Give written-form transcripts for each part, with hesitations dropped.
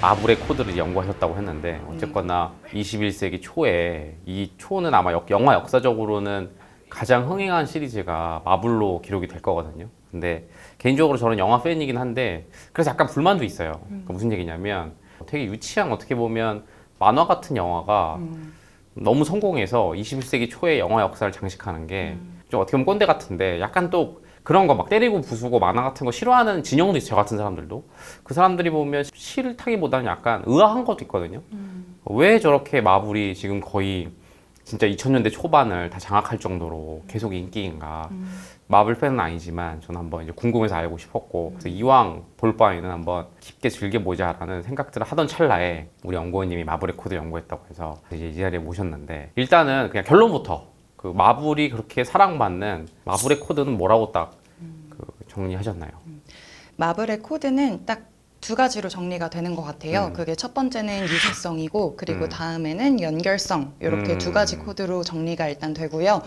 마블의 코드를 연구하셨다고 했는데 어쨌거나 21세기 초에 이 초는 아마 영화 역사적으로는 가장 흥행한 시리즈가 마블로 기록이 될 거거든요. 근데 개인적으로 저는 영화 팬이긴 한데 그래서 약간 불만도 있어요. 그러니까 무슨 얘기냐면 되게 유치한 어떻게 보면 만화 같은 영화가 너무 성공해서 21세기 초에 영화 역사를 장식하는 게 좀 어떻게 보면 꼰대 같은데 약간 또 그런 거 막 때리고 부수고 만화 같은 거 싫어하는 진영도 있어요. 저 같은 사람들도. 그 사람들이 보면 싫다기보다는 약간 의아한 것도 있거든요. 왜 저렇게 마블이 지금 거의 진짜 2000년대 초반을 다 장악할 정도로 계속 인기인가. 마블 팬은 아니지만 저는 한번 이제 궁금해서 알고 싶었고 그래서 이왕 볼 바에는 한번 깊게 즐겨보자라는 생각들을 하던 찰나에 우리 연구원님이 마블의 코드 연구했다고 해서 이제 이 자리에 모셨는데 일단은 그냥 결론부터 그 마블이 그렇게 사랑받는 마블의 코드는 뭐라고 딱 그 정리하셨나요? 마블의 코드는 딱 두 가지로 정리가 되는 것 같아요. 그게 첫 번째는 유사성이고 그리고 다음에는 연결성 이렇게 두 가지 코드로 정리가 일단 되고요.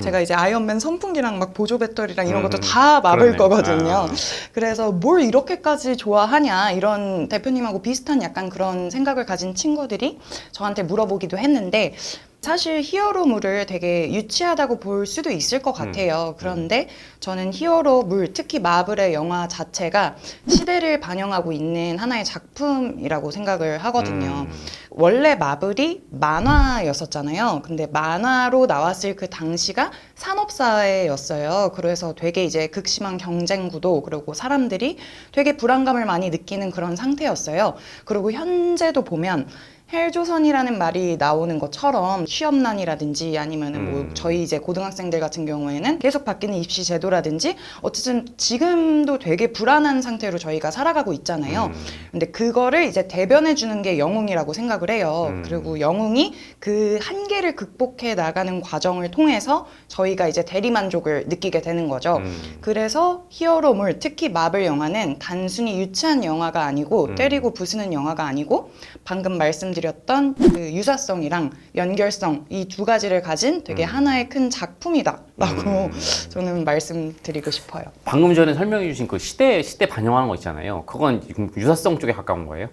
제가 이제 아이언맨 선풍기랑 막 보조 배터리랑 이런 것도 다 마블 그러네. 거거든요. 그래서 뭘 이렇게까지 좋아하냐 이런 대표님하고 비슷한 약간 그런 생각을 가진 친구들이 저한테 물어보기도 했는데 사실 히어로물을 되게 유치하다고 볼 수도 있을 것 같아요. 그런데 저는 히어로물, 특히 마블의 영화 자체가 시대를 반영하고 있는 하나의 작품이라고 생각을 하거든요. 원래 마블이 만화였었잖아요. 근데 만화로 나왔을 그 당시가 산업사회였어요. 그래서 되게 이제 극심한 경쟁 구도, 그리고 사람들이 되게 불안감을 많이 느끼는 그런 상태였어요. 그리고 현재도 보면 헬조선이라는 말이 나오는 것처럼 취업난이라든지 아니면은 뭐 저희 이제 고등학생들 같은 경우에는 계속 바뀌는 입시 제도라든지 어쨌든 지금도 되게 불안한 상태로 저희가 살아가고 있잖아요. 근데 그거를 이제 대변해 주는 게 영웅이라고 생각을 해요. 그리고 영웅이 그 한계를 극복해 나가는 과정을 통해서 저희가 이제 대리만족을 느끼게 되는 거죠. 그래서 히어로물, 특히 마블 영화는 단순히 유치한 영화가 아니고 때리고 부수는 영화가 아니고 방금 말씀드렸던 그 유사성이랑 연결성 이 두 가지를 가진 되게 하나의 큰 작품이다라고 저는 말씀드리고 싶어요. 방금 전에 설명해 주신 그 시대 반영하는 거 있잖아요. 그건 유사성 쪽에 가까운 거예요?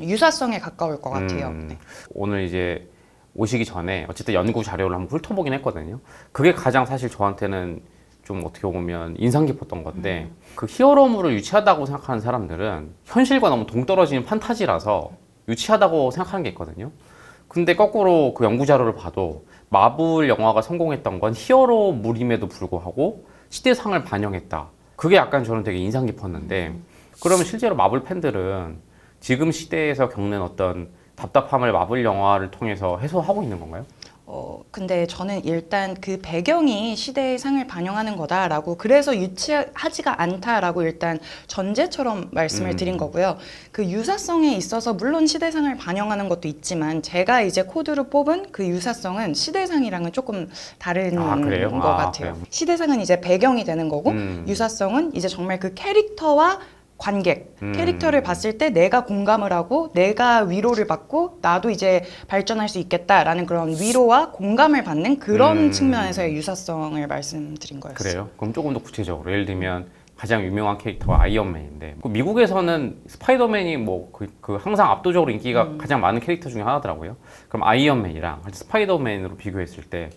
유사성에 가까울 것 같아요. 네. 오늘 이제 오시기 전에 어쨌든 연구 자료를 한번 훑어보긴 했거든요. 그게 가장 사실 저한테는 좀 어떻게 보면 인상 깊었던 건데 그 히어로물을 유치하다고 생각하는 사람들은 현실과 너무 동떨어지는 판타지라서 유치하다고 생각하는 게 있거든요. 근데 거꾸로 그 연구 자료를 봐도 마블 영화가 성공했던 건 히어로물임에도 불구하고 시대상을 반영했다. 그게 약간 저는 되게 인상 깊었는데 그러면 실제로 마블 팬들은 지금 시대에서 겪는 어떤 답답함을 마블 영화를 통해서 해소하고 있는 건가요? 근데 저는 일단 그 배경이 시대의 상을 반영하는 거다라고 그래서 유치하지가 않다라고 일단 전제처럼 말씀을 드린 거고요. 그 유사성에 있어서 물론 시대상을 반영하는 것도 있지만 제가 이제 코드로 뽑은 그 유사성은 시대상이랑은 조금 다른 그래요? 것 같아요. 그래요? 시대상은 이제 배경이 되는 거고 유사성은 이제 정말 그 캐릭터와 관객, 캐릭터를 봤을 때 내가 공감을 하고 내가 위로를 받고 나도 이제 발전할 수 있겠다라는 그런 위로와 공감을 받는 그런 측면에서의 유사성을 말씀드린 거였어요. 그래요? 그럼 조금 더 구체적으로 예를 들면 가장 유명한 캐릭터가 아이언맨인데 그 미국에서는 스파이더맨이 뭐 그 항상 압도적으로 인기가 가장 많은 캐릭터 중에 하나더라고요. 그럼 아이언맨이랑 스파이더맨으로 비교했을 때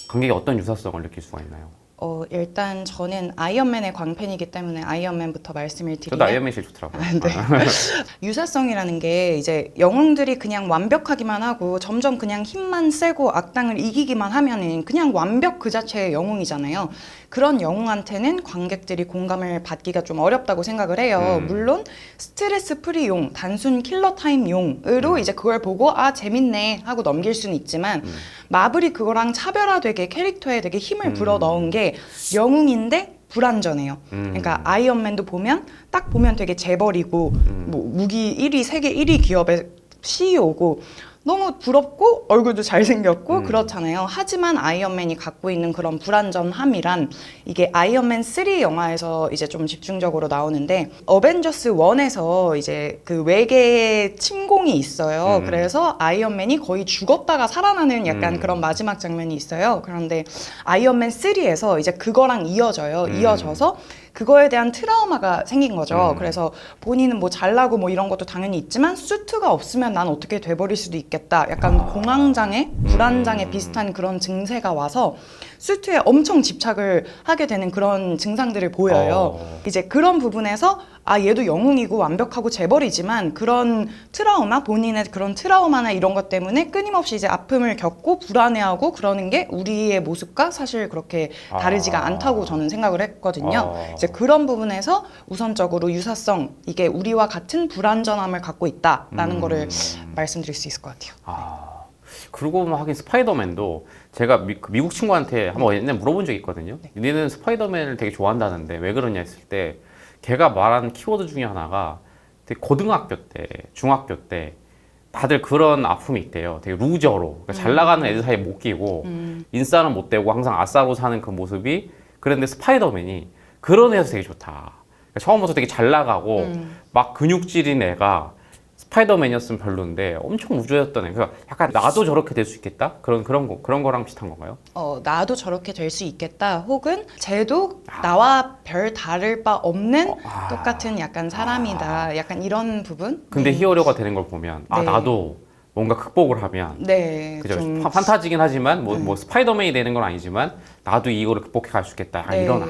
관객이 어떤 유사성을 느낄 수가 있나요? 일단 저는 아이언맨의 광팬이기 때문에 아이언맨부터 말씀을 드리면 저도 아이언맨이 제일 좋더라고요. 네. 유사성이라는 게 이제 영웅들이 그냥 완벽하기만 하고 점점 그냥 힘만 세고 악당을 이기기만 하면은 그냥 완벽 그 자체의 영웅이잖아요. 그런 영웅한테는 관객들이 공감을 받기가 좀 어렵다고 생각을 해요. 물론 스트레스 프리 용, 단순 킬러 타임 용으로 이제 그걸 보고 아 재밌네 하고 넘길 수는 있지만 마블이 그거랑 차별화되게 캐릭터에 되게 힘을 불어 넣은 게 영웅인데 불완전해요. 그러니까 아이언맨도 보면 딱 보면 되게 재벌이고 뭐 무기 1위 세계 1위 기업의 CEO고 너무 부럽고 얼굴도 잘생겼고 그렇잖아요. 하지만 아이언맨이 갖고 있는 그런 불완전함이란 이게 아이언맨 3 영화에서 이제 좀 집중적으로 나오는데 어벤져스 1에서 이제 그 외계의 침공이 있어요. 그래서 아이언맨이 거의 죽었다가 살아나는 약간 그런 마지막 장면이 있어요. 그런데 아이언맨 3에서 이제 그거랑 이어져요. 이어져서 그거에 대한 트라우마가 생긴 거죠. 그래서 본인은 뭐 잘나고 뭐 이런 것도 당연히 있지만 수트가 없으면 난 어떻게 돼버릴 수도 있겠다. 약간 공황장애, 불안장애 비슷한 그런 증세가 와서 수트에 엄청 집착을 하게 되는 그런 증상들을 보여요. 이제 그런 부분에서 아 얘도 영웅이고 완벽하고 재벌이지만 그런 트라우마, 본인의 그런 트라우마나 이런 것 때문에 끊임없이 이제 아픔을 겪고 불안해하고 그러는 게 우리의 모습과 사실 그렇게 다르지가 않다고 저는 생각을 했거든요. 이제 그런 부분에서 우선적으로 유사성, 이게 우리와 같은 불완전함을 갖고 있다라는 거를 말씀드릴 수 있을 것 같아요. 그리고 뭐 하긴 스파이더맨도 제가 미국 친구한테 한번 옛날에 물어본 적이 있거든요. 니네는 스파이더맨을 되게 좋아한다는데 왜 그러냐 했을 때 걔가 말한 키워드 중에 하나가 되게 고등학교 때, 중학교 때 다들 그런 아픔이 있대요. 되게 루저로 그러니까 잘 나가는 애들 사이에 못 끼고 인싸는 못 되고 항상 아싸로 사는 그 모습이 그런데 스파이더맨이 그런 애여서 되게 좋다. 그러니까 처음부터 되게 잘 나가고 막 근육질인 애가 스파이더맨이었으면 별론데 엄청 우주였던 애. 그러니까 약간 나도 저렇게 될 수 있겠다? 그런 거랑 비슷한 건가요? 나도 저렇게 될 수 있겠다. 혹은 쟤도 나와 별 다를 바 없는 똑같은 약간 사람이다. 약간 이런 부분? 근데 히어로가 되는 걸 보면 네. 나도 뭔가 극복을 하면 네. 그죠? 좀 판타지긴 하지만 뭐 스파이더맨이 되는 건 아니지만 나도 이거를 극복해 갈 수 있겠다. 약간 네. 이런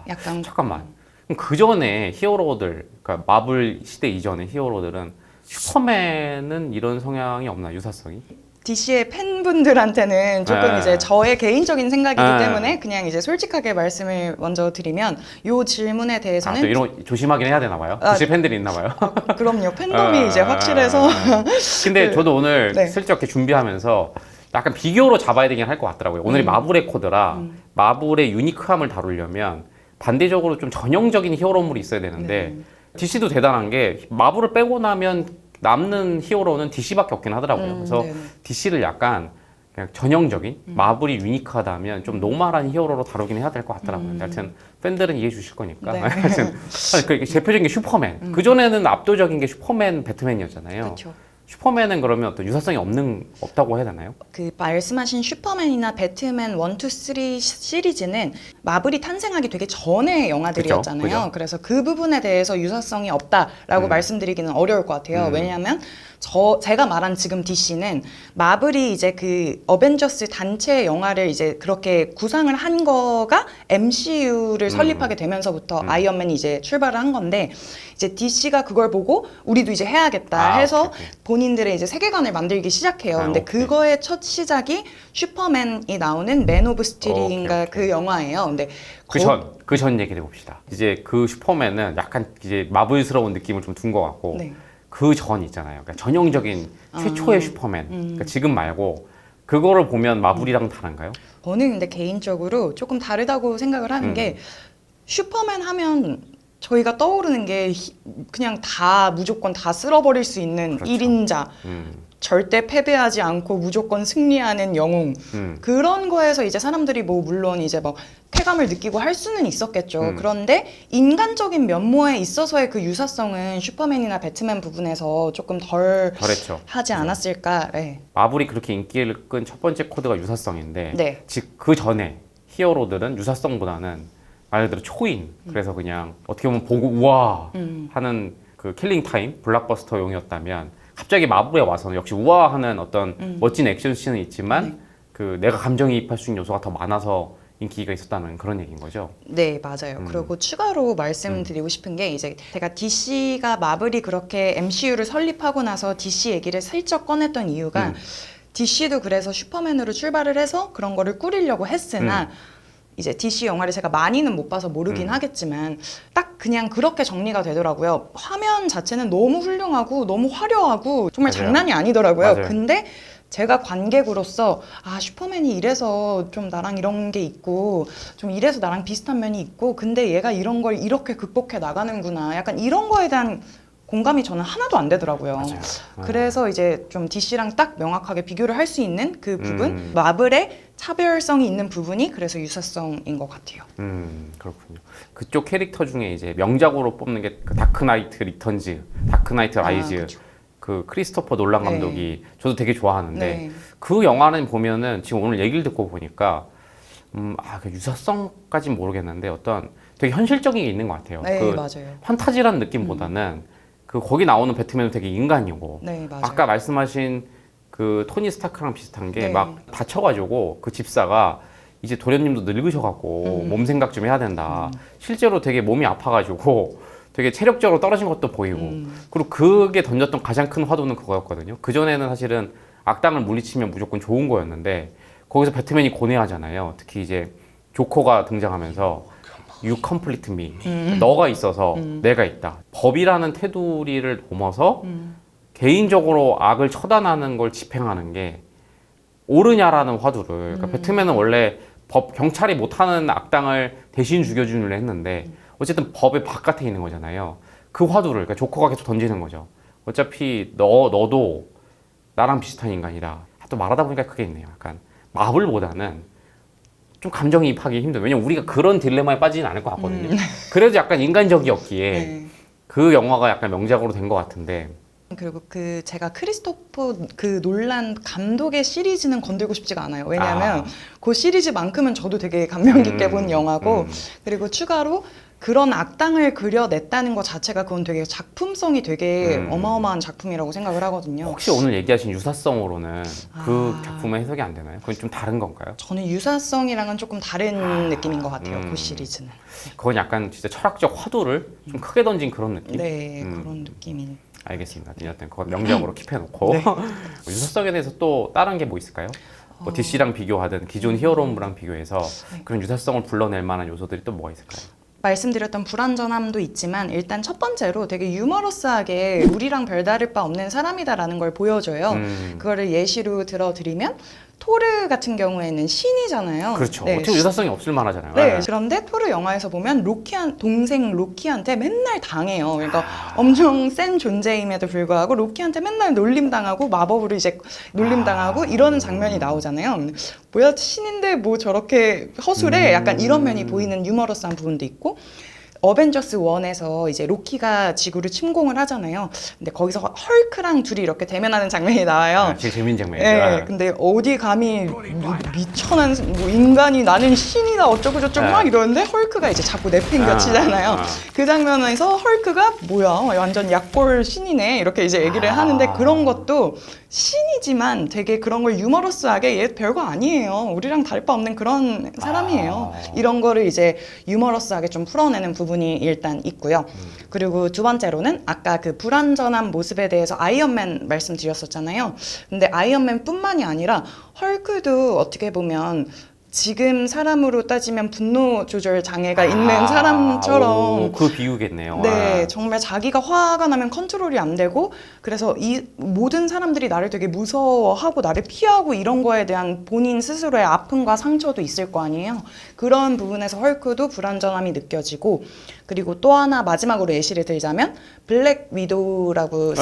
약간 잠깐만. 그럼 그 전에 히어로들, 그러니까 마블 시대 이전의 히어로들은 슈퍼맨은 이런 성향이 없나 유사성이? DC의 팬분들한테는 조금 네. 이제 저의 개인적인 생각이기 네. 때문에 그냥 이제 솔직하게 말씀을 먼저 드리면 요 질문에 대해서는 또 이런 거 조심하긴 해야 되나 봐요. DC 팬들이 있나 봐요. 그럼요. 팬덤이 이제 확실해서 근데 저도 오늘 네. 슬쩍 이렇게 준비하면서 약간 비교로 잡아야 되긴 할 것 같더라고요. 오늘이 마블의 코드라 마블의 유니크함을 다루려면 반대적으로 좀 전형적인 히어로물이 있어야 되는데 DC도 대단한 게 마블을 빼고 나면 남는 히어로는 DC밖에 없긴 하더라고요. 그래서 네네. DC를 약간 그냥 전형적인 마블이 유니크하다면 좀 노멀한 히어로로 다루긴 해야 될 것 같더라고요. 근데 하여튼 팬들은 이해해 주실 거니까. 네. 하여튼 그 대표적인 게 슈퍼맨. 그전에는 압도적인 게 슈퍼맨, 배트맨이었잖아요. 그렇죠. 슈퍼맨은 그러면 어떤 유사성이 없다고 해야 되나요? 그 말씀하신 슈퍼맨이나 배트맨 1, 2, 3 시리즈는 마블이 탄생하기 되게 전의 영화들이었잖아요. 그죠? 그래서 그 부분에 대해서 유사성이 없다라고 말씀드리기는 어려울 것 같아요. 왜냐하면 제가 말한 지금 DC는 마블이 이제 그 어벤져스 단체 영화를 이제 그렇게 구상을 한 거가 MCU를 설립하게 되면서부터 아이언맨이 이제 출발을 한 건데 이제 DC가 그걸 보고 우리도 이제 해야겠다 해서 오케이. 본인들의 이제 세계관을 만들기 시작해요. 근데 오케이. 그거의 첫 시작이 슈퍼맨이 나오는 맨 오브 스틸인가 오케이. 그 영화예요. 근데 그 전 얘기를 해봅시다. 이제 그 슈퍼맨은 약간 이제 마블스러운 느낌을 좀 둔 것 같고 네. 그 전 있잖아요. 그러니까 전형적인 최초의 슈퍼맨. 그러니까 지금 말고 그거를 보면 마블이랑 다른가요? 저는 근데 개인적으로 조금 다르다고 생각을 하는 게 슈퍼맨 하면 저희가 떠오르는 게 그냥 다 무조건 다 쓸어버릴 수 있는 그렇죠. 1인자 절대 패배하지 않고 무조건 승리하는 영웅 그런 거에서 이제 사람들이 뭐 물론 이제 막 쾌감을 느끼고 할 수는 있었겠죠. 그런데 인간적인 면모에 있어서의 그 유사성은 슈퍼맨이나 배트맨 부분에서 조금 덜 덜했죠. 하지 않았을까. 네. 마블이 그렇게 인기를 끈 첫 번째 코드가 유사성인데 네. 즉 그 전에 히어로들은 유사성보다는 말 그대로 초인. 그래서 그냥 어떻게 보면 보고 우와 하는 그 킬링 타임 블록버스터용이었다면 갑자기 마블에 와서는 역시 우아하는 어떤 멋진 액션씬은 있지만 그 내가 감정이입할 수 있는 요소가 더 많아서 인기가 있었다는 그런 얘기인 거죠. 네, 맞아요. 그리고 추가로 말씀드리고 싶은 게 이제 제가 DC가 마블이 그렇게 MCU를 설립하고 나서 DC 얘기를 슬쩍 꺼냈던 이유가 DC도 그래서 슈퍼맨으로 출발을 해서 그런 거를 꾸리려고 했으나 이제 DC 영화를 제가 많이는 못 봐서 모르긴 하겠지만 딱 그냥 그렇게 정리가 되더라고요. 화면 자체는 너무 훌륭하고 너무 화려하고 정말 맞아요. 장난이 아니더라고요. 맞아요. 근데 제가 관객으로서 아 슈퍼맨이 이래서 좀 나랑 이런 게 있고 좀 이래서 나랑 비슷한 면이 있고 근데 얘가 이런 걸 이렇게 극복해 나가는구나 약간 이런 거에 대한 공감이 저는 하나도 안 되더라고요. 맞아요. 그래서 이제 좀 DC랑 딱 명확하게 비교를 할 수 있는 그 부분 마블의 차별성이 있는 부분이 그래서 유사성인 것 같아요. 그렇군요. 그쪽 캐릭터 중에 이제 명작으로 뽑는 게 그 다크나이트 리턴즈, 다크나이트 라이즈 그쵸. 그 크리스토퍼 놀란 네. 감독이 저도 되게 좋아하는데 네. 그 영화는 보면은 지금 오늘 얘기를 듣고 보니까 그 유사성까진 모르겠는데 어떤 되게 현실적인 게 있는 것 같아요. 네, 그 맞아요. 판타지란 느낌보다는 그 거기 나오는 배트맨은 되게 인간이고 네, 맞아요. 아까 말씀하신 그 토니 스타크랑 비슷한 게 네. 막 다쳐가지고 그 집사가 이제 도련님도 늙으셔갖고 몸 생각 좀 해야 된다. 실제로 되게 몸이 아파가지고 되게 체력적으로 떨어진 것도 보이고 그리고 그게 던졌던 가장 큰 화두는 그거였거든요. 그전에는 사실은 악당을 물리치면 무조건 좋은 거였는데 거기서 배트맨이 고뇌하잖아요. 특히 이제 조커가 등장하면서 You complete me. 너가 있어서 내가 있다. 법이라는 테두리를 넘어서 개인적으로 악을 처단하는 걸 집행하는 게 옳으냐라는 화두를. 그러니까 배트맨은 원래 경찰이 못하는 악당을 대신 죽여주는 했는데 어쨌든 법의 바깥에 있는 거잖아요. 그 화두를 그러니까 조커가 계속 던지는 거죠. 어차피 너도 나랑 비슷한 인간이다. 또 말하다 보니까 그게 있네요. 약간 마블보다는 좀 감정이입하기 힘들어요. 왜냐면 우리가 그런 딜레마에 빠지진 않을 것 같거든요. 그래도 약간 인간적이었기에 네. 그 영화가 약간 명작으로 된 것 같은데 그리고 그 제가 크리스토퍼 그 놀란 감독의 시리즈는 건들고 싶지가 않아요. 왜냐하면 그 시리즈만큼은 저도 되게 감명 깊게 본 영화고 그리고 추가로 그런 악당을 그려냈다는 것 자체가 그건 되게 작품성이 되게 어마어마한 작품이라고 생각을 하거든요. 혹시 오늘 얘기하신 유사성으로는 그 작품의 해석이 안 되나요? 그건 좀 다른 건가요? 저는 유사성이랑은 조금 다른 느낌인 것 같아요. 그 시리즈는. 그건 약간 진짜 철학적 화두를 좀 크게 던진 그런 느낌? 네, 그런 느낌이. 알겠습니다. 여튼 그건 명작으로 킵해놓고 유사성에 대해서 또 다른 게 뭐 있을까요? 뭐 DC랑 비교하든 기존 히어로물랑 비교해서 그런 유사성을 불러낼 만한 요소들이 또 뭐가 있을까요? 말씀드렸던 불완전함도 있지만 일단 첫 번째로 되게 유머러스하게 우리랑 별다를 바 없는 사람이다라는 걸 보여줘요. 그거를 예시로 들어드리면 토르 같은 경우에는 신이잖아요. 그렇죠. 네. 어떻게 유사성이 없을 만하잖아요. 네, 그런데 토르 영화에서 보면 동생 로키한테 맨날 당해요. 그러니까 엄청 센 존재임에도 불구하고 로키한테 맨날 놀림당하고 마법으로 이제 놀림당하고 이런 장면이 나오잖아요. 근데 뭐야 신인데 뭐 저렇게 허술해? 약간 이런 면이 보이는 유머러스한 부분도 있고 어벤져스 1에서 이제 로키가 지구를 침공을 하잖아요. 근데 거기서 헐크랑 둘이 이렇게 대면하는 장면이 나와요. 제일 재밌는 장면이죠. 네, 근데 어디 감히 미천한 뭐 인간이 나는 신이다 어쩌고 저쩌고 막 이러는데 헐크가 이제 자꾸 내팽겨치잖아요. 그 장면에서 헐크가 뭐야 완전 약골 신이네 이렇게 이제 얘기를 하는데 그런 것도 신이지만 되게 그런 걸 유머러스하게 얘 별거 아니에요. 우리랑 다를 바 없는 그런 사람이에요. 이런 거를 이제 유머러스하게 좀 풀어내는 부분이 일단 있고요. 그리고 두 번째로는 아까 그 불완전한 모습에 대해서 아이언맨 말씀드렸었잖아요. 근데 아이언맨 뿐만이 아니라 헐크도 어떻게 보면 지금 사람으로 따지면 분노 조절 장애가 있는 사람처럼 그 비유겠네요. 네, 정말 자기가 화가 나면 컨트롤이 안 되고 그래서 이 모든 사람들이 나를 되게 무서워하고 나를 피하고 이런 거에 대한 본인 스스로의 아픔과 상처도 있을 거 아니에요. 그런 부분에서 헐크도 불완전함이 느껴지고 그리고 또 하나 마지막으로 예시를 들자면 블랙 위도우라고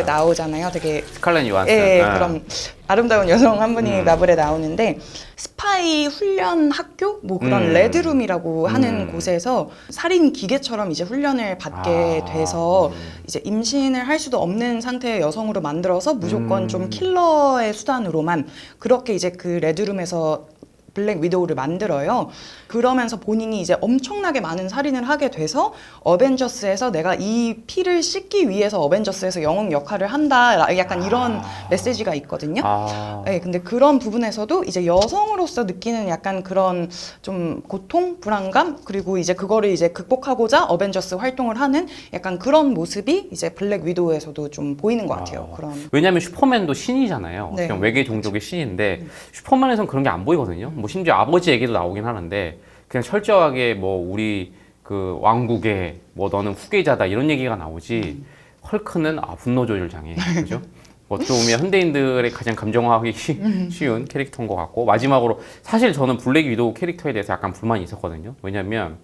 나오잖아요. 되게 스칼렛 요한슨. 그럼 아름다운 여성 한 분이 마블에 나오는데 스파이 훈련 학교 뭐 그런 레드룸이라고 하는 곳에서 살인 기계처럼 이제 훈련을 받게 돼서 이제 임신을 할 수도 없는 상태의 여성으로 만들어서 무조건 좀 킬러의 수단으로만 그렇게 이제 그 레드룸에서 블랙 위도우를 만들어요. 그러면서 본인이 이제 엄청나게 많은 살인을 하게 돼서 어벤져스에서 내가 이 피를 씻기 위해서 어벤져스에서 영웅 역할을 한다. 약간 이런 메시지가 있거든요. 네, 근데 그런 부분에서도 이제 여성으로서 느끼는 약간 그런 좀 고통, 불안감 그리고 이제 그거를 이제 극복하고자 어벤져스 활동을 하는 약간 그런 모습이 이제 블랙 위도우에서도 좀 보이는 것 같아요. 그런. 왜냐하면 슈퍼맨도 신이잖아요. 네. 그냥 외계 종족의 신인데 슈퍼맨에서는 그런 게 안 보이거든요. 뭐 심지어 아버지 얘기도 나오긴 하는데 그냥 철저하게 뭐 우리 그 왕국의 뭐 너는 후계자다 이런 얘기가 나오지 헐크는 분노 조절 장애 그죠? 어떻게 보면 현대인들의 가장 감정화하기 쉬운 캐릭터인 것 같고 마지막으로 사실 저는 블랙 위도우 캐릭터에 대해서 약간 불만이 있었거든요. 왜냐면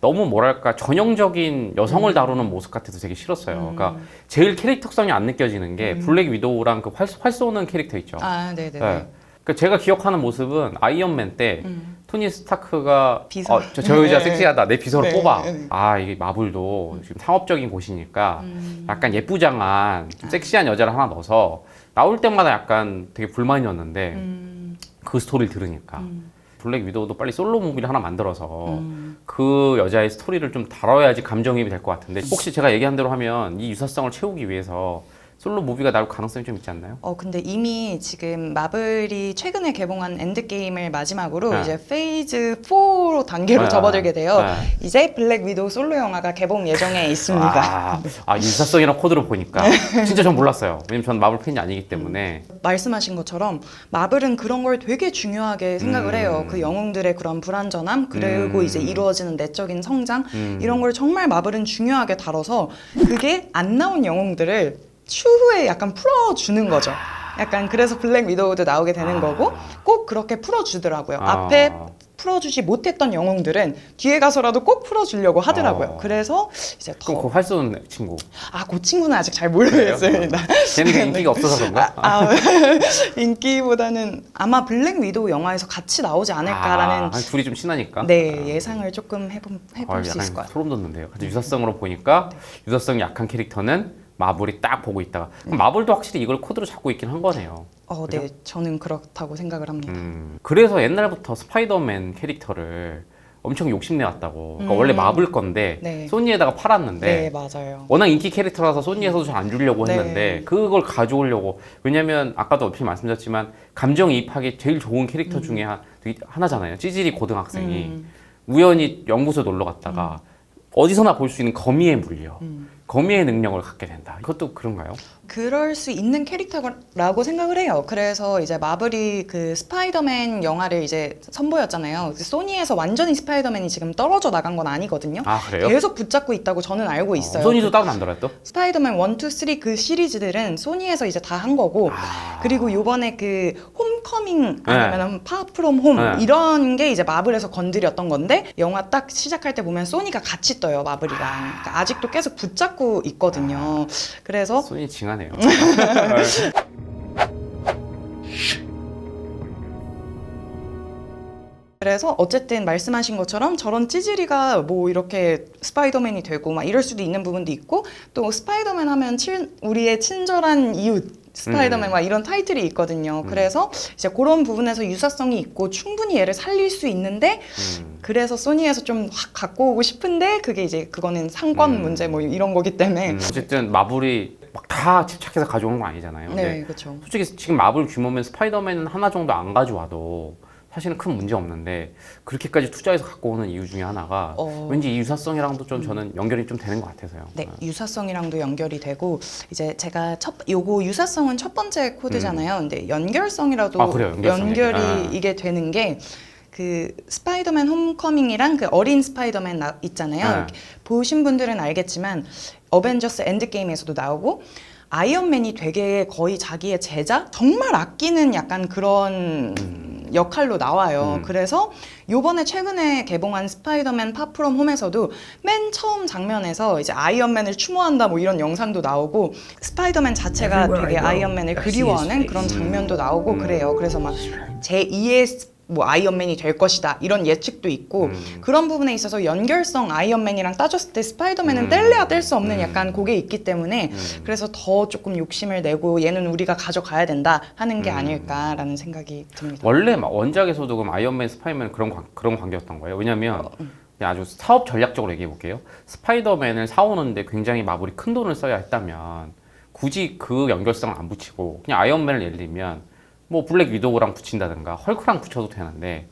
너무 뭐랄까 전형적인 여성을 다루는 모습 같아서 되게 싫었어요. 그러니까 제일 캐릭터성이 안 느껴지는 게 블랙 위도우랑 그 활 쏘는 캐릭터 있죠. 네네. 네. 그러니까 제가 기억하는 모습은 아이언맨 때 토니 스타크가 비서. 저 여자 섹시하다 내 비서를 네. 뽑아. 네. 이게 마블도 지금 상업적인 곳이니까 약간 예쁘장한 좀 섹시한 여자를 하나 넣어서 나올 때마다 약간 되게 불만이었는데 그 스토리를 들으니까 블랙 위도우도 빨리 솔로 무비를 하나 만들어서 그 여자의 스토리를 좀 다뤄야지 감정이입이 될 것 같은데 혹시 제가 얘기한 대로 하면 이 유사성을 채우기 위해서 솔로 무비가 나올 가능성이 좀 있지 않나요? 근데 이미 지금 마블이 최근에 개봉한 엔드게임을 마지막으로 네. 이제 페이즈 4 단계로 네. 접어들게 되어 네. 이제 블랙 위도우 솔로 영화가 개봉 예정에 있습니다. 유사성이랑 코드를 보니까 진짜 전 몰랐어요. 왜냐면 전 마블 팬이 아니기 때문에. 말씀하신 것처럼 마블은 그런 걸 되게 중요하게 생각을 해요. 그 영웅들의 그런 불완전함 그리고 이제 이루어지는 내적인 성장 이런 걸 정말 마블은 중요하게 다뤄서 그게 안 나온 영웅들을 추후에 약간 풀어주는 거죠. 약간 그래서 블랙 위도우도 나오게 되는 거고 꼭 그렇게 풀어주더라고요. 앞에 풀어주지 못했던 영웅들은 뒤에 가서라도 꼭 풀어주려고 하더라고요. 그래서 이제 그럼 그 활 쏘는 친구. 그 친구는 아직 잘 모르겠습니다. 걔는 인기가 없어서 그런가? 인기보다는 아마 블랙 위도우 영화에서 같이 나오지 않을까라는 둘이 좀 친하니까. 예상을 조금 해볼 수 있을 것 같아요. 소름 돋는데요. 유사성으로 보니까 유사성이 약한 캐릭터는 마블이 딱 보고 있다가 그럼 마블도 확실히 이걸 코드로 잡고 있긴 한 거네요. 네, 저는 그렇다고 생각을 합니다. 그래서 옛날부터 스파이더맨 캐릭터를 엄청 욕심내왔다고. 그러니까 원래 마블 건데 네. 소니에다가 팔았는데 네, 맞아요. 워낙 인기 캐릭터라서 소니에서도 잘 안 주려고 네. 했는데 그걸 가져오려고. 왜냐면 아까도 얼핏 말씀드렸지만 감정이입하기 제일 좋은 캐릭터 중에 하나잖아요. 찌질이 고등학생이 우연히 연구소에 놀러 갔다가 어디서나 볼 수 있는 거미에 물려. 거미의 능력을 갖게 된다. 이것도 그런가요? 그럴 수 있는 캐릭터라고 생각을 해요. 그래서 이제 마블이 그 스파이더맨 영화를 이제 선보였잖아요. 소니에서 완전히 스파이더맨이 지금 떨어져 나간 건 아니거든요. 그래요? 계속 붙잡고 있다고 저는 알고 있어요. 소니도 따로 만들어요 또? 스파이더맨 1, 2, 3 그 시리즈들은 소니에서 이제 다 한 거고 그리고 요번에 그 홈커밍 아니면 파프롬 홈 이런 게 이제 마블에서 건드렸던 건데 영화 딱 시작할 때 보면 소니가 같이 떠요, 마블이랑. 그러니까 아직도 계속 붙잡고 있거든요. 그래서 소니 징하네요. 그래서 어쨌든 말씀하신 것처럼 저런 찌질이가 뭐 이렇게 스파이더맨이 되고 막 이럴 수도 있는 부분도 있고 또 스파이더맨 하면 우리의 친절한 이웃 스파이더맨 막 이런 타이틀이 있거든요. 그래서 이제 그런 부분에서 유사성이 있고 충분히 얘를 살릴 수 있는데 그래서 소니에서 좀 확 갖고 오고 싶은데 그게 이제 그거는 상권 문제 뭐 이런 거기 때문에 어쨌든 마블이 막 다 집착해서 가져온 건 아니잖아요. 네, 그렇죠. 솔직히 지금 마블 규모면 스파이더맨은 하나 정도 안 가져와도 사실은 큰 문제 없는데 그렇게까지 투자해서 갖고 오는 이유 중에 하나가 왠지 이 유사성이랑도 좀 저는 연결이 좀 되는 것 같아서요. 네, 유사성이랑도 연결이 되고 이제 제가 요거 유사성은 첫 번째 코드잖아요. 근데 연결성이라도 그래요, 연결성이. 이게 되는 게 그 스파이더맨 홈커밍이랑 그 어린 스파이더맨 있잖아요. 보신 분들은 알겠지만 어벤져스 엔드게임에서도 나오고 아이언맨이 되게 거의 자기의 제자? 정말 아끼는 약간 그런 역할로 나와요. 그래서 요번에 최근에 개봉한 스파이더맨 파프롬 홈에서도 맨 처음 장면에서 이제 아이언맨을 추모한다 뭐 이런 영상도 나오고 스파이더맨 자체가 되게 아이언맨을 그리워하는 그런 장면도 나오고 그래요. 그래서 막 제2의 뭐 아이언맨이 될 것이다 이런 예측도 있고 그런 부분에 있어서 연결성 아이언맨이랑 따졌을 때 스파이더맨은 뗄래야 뗄 수 없는 약간 그게 있기 때문에 그래서 더 조금 욕심을 내고 얘는 우리가 가져가야 된다 하는 게 아닐까라는 생각이 듭니다. 원래 막 원작에서도 그럼 아이언맨, 스파이더맨 그런 관계였던 거예요. 왜냐면 그냥 아주 사업 전략적으로 얘기해 볼게요. 스파이더맨을 사오는데 굉장히 마블이 큰 돈을 써야 했다면 굳이 그 연결성을 안 붙이고 그냥 아이언맨을 예를 들면 뭐 블랙 위도우랑 붙인다든가 헐크랑 붙여도 되는데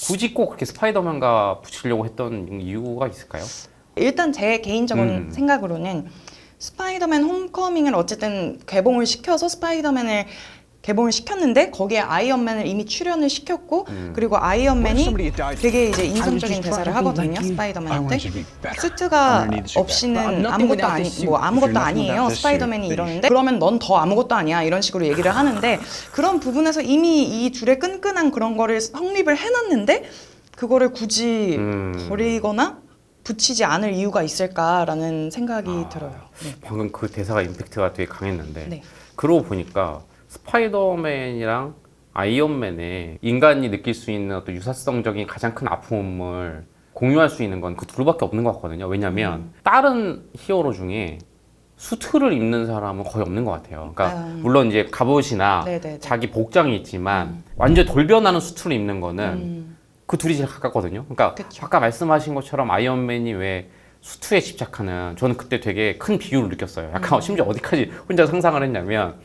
굳이 꼭 그렇게 스파이더맨과 붙이려고 했던 이유가 있을까요? 일단 제 개인적인 생각으로는 스파이더맨 홈커밍을 어쨌든 개봉을 시켜서 스파이더맨을 개봉을 시켰는데 거기에 아이언맨을 이미 출연을 시켰고 그리고 아이언맨이 되게 이제 인상적인 대사를 하거든요. 스파이더맨한테 수트가 없이는 아무것도 아니에요. 스파이더맨이 이러는데 그러면 넌 더 아무것도 아니야 이런 식으로 얘기를 하는데 그런 부분에서 이미 이 둘의 끈끈한 그런 거를 성립을 해놨는데 그거를 굳이 버리거나 붙이지 않을 이유가 있을까라는 생각이 들어요. 네. 방금 그 대사가 임팩트가 되게 강했는데 네. 그러고 보니까 스파이더맨이랑 아이언맨의 인간이 느낄 수 있는 어떤 유사성적인 가장 큰 아픔을 공유할 수 있는 건 그 둘밖에 없는 것 같거든요. 왜냐면 다른 히어로 중에 수트를 입는 사람은 거의 없는 것 같아요. 그러니까 물론 이제 갑옷이나 네네네. 자기 복장이 있지만 완전 돌변하는 수트를 입는 거는 그 둘이 제일 가깝거든요. 그러니까 그쵸. 아까 말씀하신 것처럼 아이언맨이 왜 수트에 집착하는, 저는 그때 되게 큰 비유를 느꼈어요. 약간 심지어 어디까지 혼자 상상을 했냐면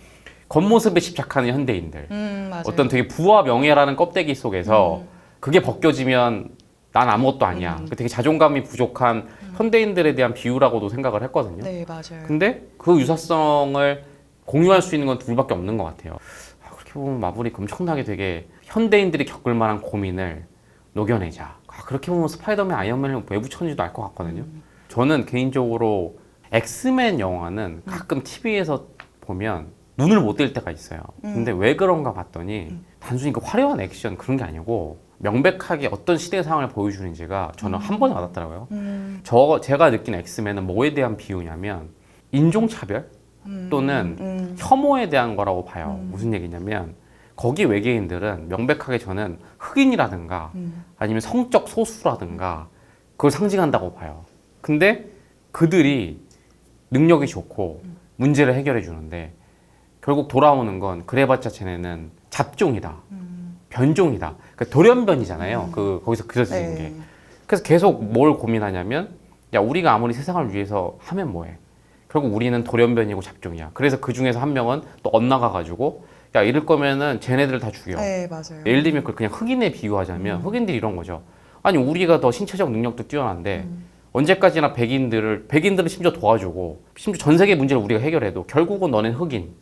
겉모습에 집착하는 현대인들, 맞아요. 어떤 되게 부와 명예라는 껍데기 속에서 그게 벗겨지면 난 아무것도 아니야. 되게 자존감이 부족한 현대인들에 대한 비유라고도 생각을 했거든요. 네, 맞아요. 근데 그 유사성을 공유할 수 있는 건 둘밖에 없는 것 같아요. 그렇게 보면 마블이 엄청나게 되게 현대인들이 겪을 만한 고민을 녹여내자. 그렇게 보면 스파이더맨, 아이언맨을 왜 붙였는지도 알 것 같거든요. 저는 개인적으로 엑스맨 영화는 가끔 TV에서 보면 눈을 못 뗄 때가 있어요. 근데 왜 그런가 봤더니 단순히 그 화려한 액션 그런 게 아니고 명백하게 어떤 시대 상황을 보여주는지가 저는 한 번에 와닿더라고요. 제가 느낀 엑스맨은 뭐에 대한 비유냐면 인종차별 또는 혐오에 대한 거라고 봐요. 무슨 얘기냐면 거기 외계인들은 명백하게 저는 흑인이라든가 아니면 성적 소수라든가 그걸 상징한다고 봐요. 근데 그들이 능력이 좋고 문제를 해결해 주는데 결국 돌아오는 건 그래봤자 쟤네는 잡종이다, 변종이다. 그러니까 돌연변이잖아요. 거기서 그려지는 게. 그래서 계속 뭘 고민하냐면 야 우리가 아무리 세상을 위해서 하면 뭐해? 결국 우리는 돌연변이고 잡종이야. 그래서 그 중에서 한 명은 또 엇나가가지고 야 이럴 거면은 쟤네들 다 죽여. 네, 맞아요. 예를 들면 그걸 그냥 흑인에 비유하자면 흑인들이 이런 거죠. 아니 우리가 더 신체적 능력도 뛰어난데 언제까지나 백인들은 심지어 도와주고 심지어 전 세계 문제를 우리가 해결해도 결국은 너넨 흑인.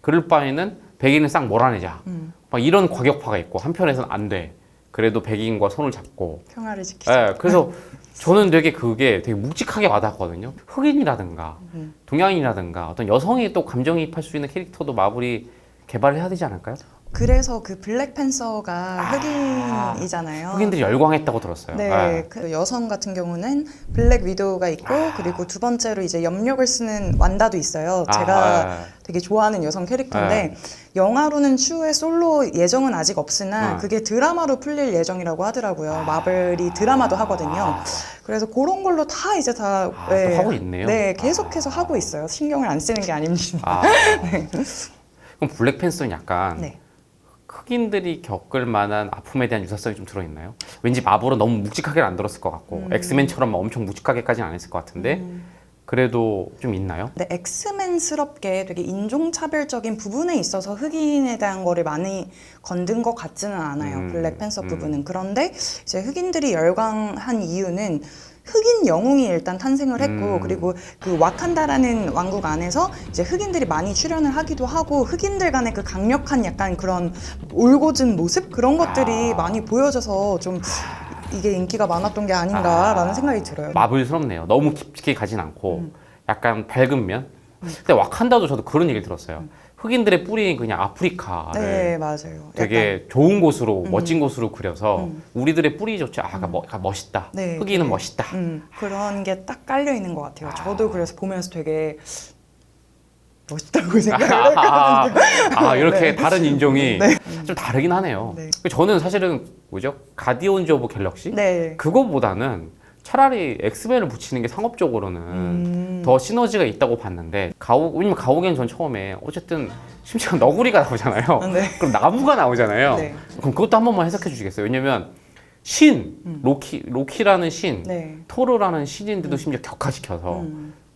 그럴 바에는 백인을 싹 몰아내자. 막 이런 과격파가 있고 한편에서는 안 돼. 그래도 백인과 손을 잡고. 평화를 지키자. 예, 그래서 저는 그게 되게 묵직하게 와닿았거든요. 흑인이라든가 동양인이라든가 어떤 여성이 또 감정이입할 수 있는 캐릭터도 마블이 개발을 해야 되지 않을까요? 그래서 그 블랙팬서가 흑인이잖아요. 흑인들이 열광했다고 들었어요. 네, 예. 그 여성 같은 경우는 블랙 위도우가 있고 그리고 두 번째로 이제 염력을 쓰는 완다도 있어요. 제가 되게 좋아하는 여성 캐릭터인데 영화로는 추후에 솔로 예정은 아직 없으나 그게 드라마로 풀릴 예정이라고 하더라고요. 마블이 드라마도 하거든요. 그래서 그런 걸로 다 이제 다 또 하고 있네요. 네, 계속해서 하고 있어요. 신경을 안 쓰는 게 아닙니다. 그럼 블랙팬서는 약간 네. 흑인들이 겪을 만한 아픔에 대한 유사성이 좀 들어있나요? 왠지 마블은 너무 묵직하게는 안 들었을 것 같고 엑스맨처럼 엄청 묵직하게까지는 안 했을 것 같은데 그래도 좀 있나요? 네, 엑스맨스럽게 되게 인종차별적인 부분에 있어서 흑인에 대한 거를 많이 건든 것 같지는 않아요. 블랙팬서 부분은. 그런데 이제 흑인들이 열광한 이유는 흑인 영웅이 일단 탄생을 했고 그리고 그 와칸다라는 왕국 안에서 이제 흑인들이 많이 출연을 하기도 하고 흑인들 간의 그 강력한 약간 그런 올곧은 모습 그런 것들이 많이 보여져서 좀 이게 인기가 많았던 게 아닌가라는 생각이 들어요. 마블스럽네요. 너무 깊게 가진 않고 약간 밝은 면. 근데 와칸다도 저도 그런 얘기를 들었어요. 흑인들의 뿌리인 그냥 아프리카를 네, 맞아요. 되게 좋은 곳으로 멋진 곳으로 그려서 우리들의 뿌리조차 멋있다. 네, 흑인은 네. 멋있다. 그런 게 딱 깔려 있는 것 같아요. 저도 그래서 보면서 되게 멋있다고 생각을 했거든요. 이렇게 네. 다른 인종이 좀 다르긴 하네요. 네. 저는 사실은 뭐죠? 가디언즈 오브 갤럭시? 네. 그거보다는 차라리 엑스맨을 붙이는 게 상업적으로는 더 시너지가 있다고 봤는데 왜냐면 가오겐 전 처음에 어쨌든 심지어 너구리가 나오잖아요. 네. 그럼 나무가 나오잖아요. 네. 그럼 그것도 한 번만 해석해 주시겠어요? 왜냐면 로키라는 신, 네. 토르라는 신인데도 심지어 격화시켜서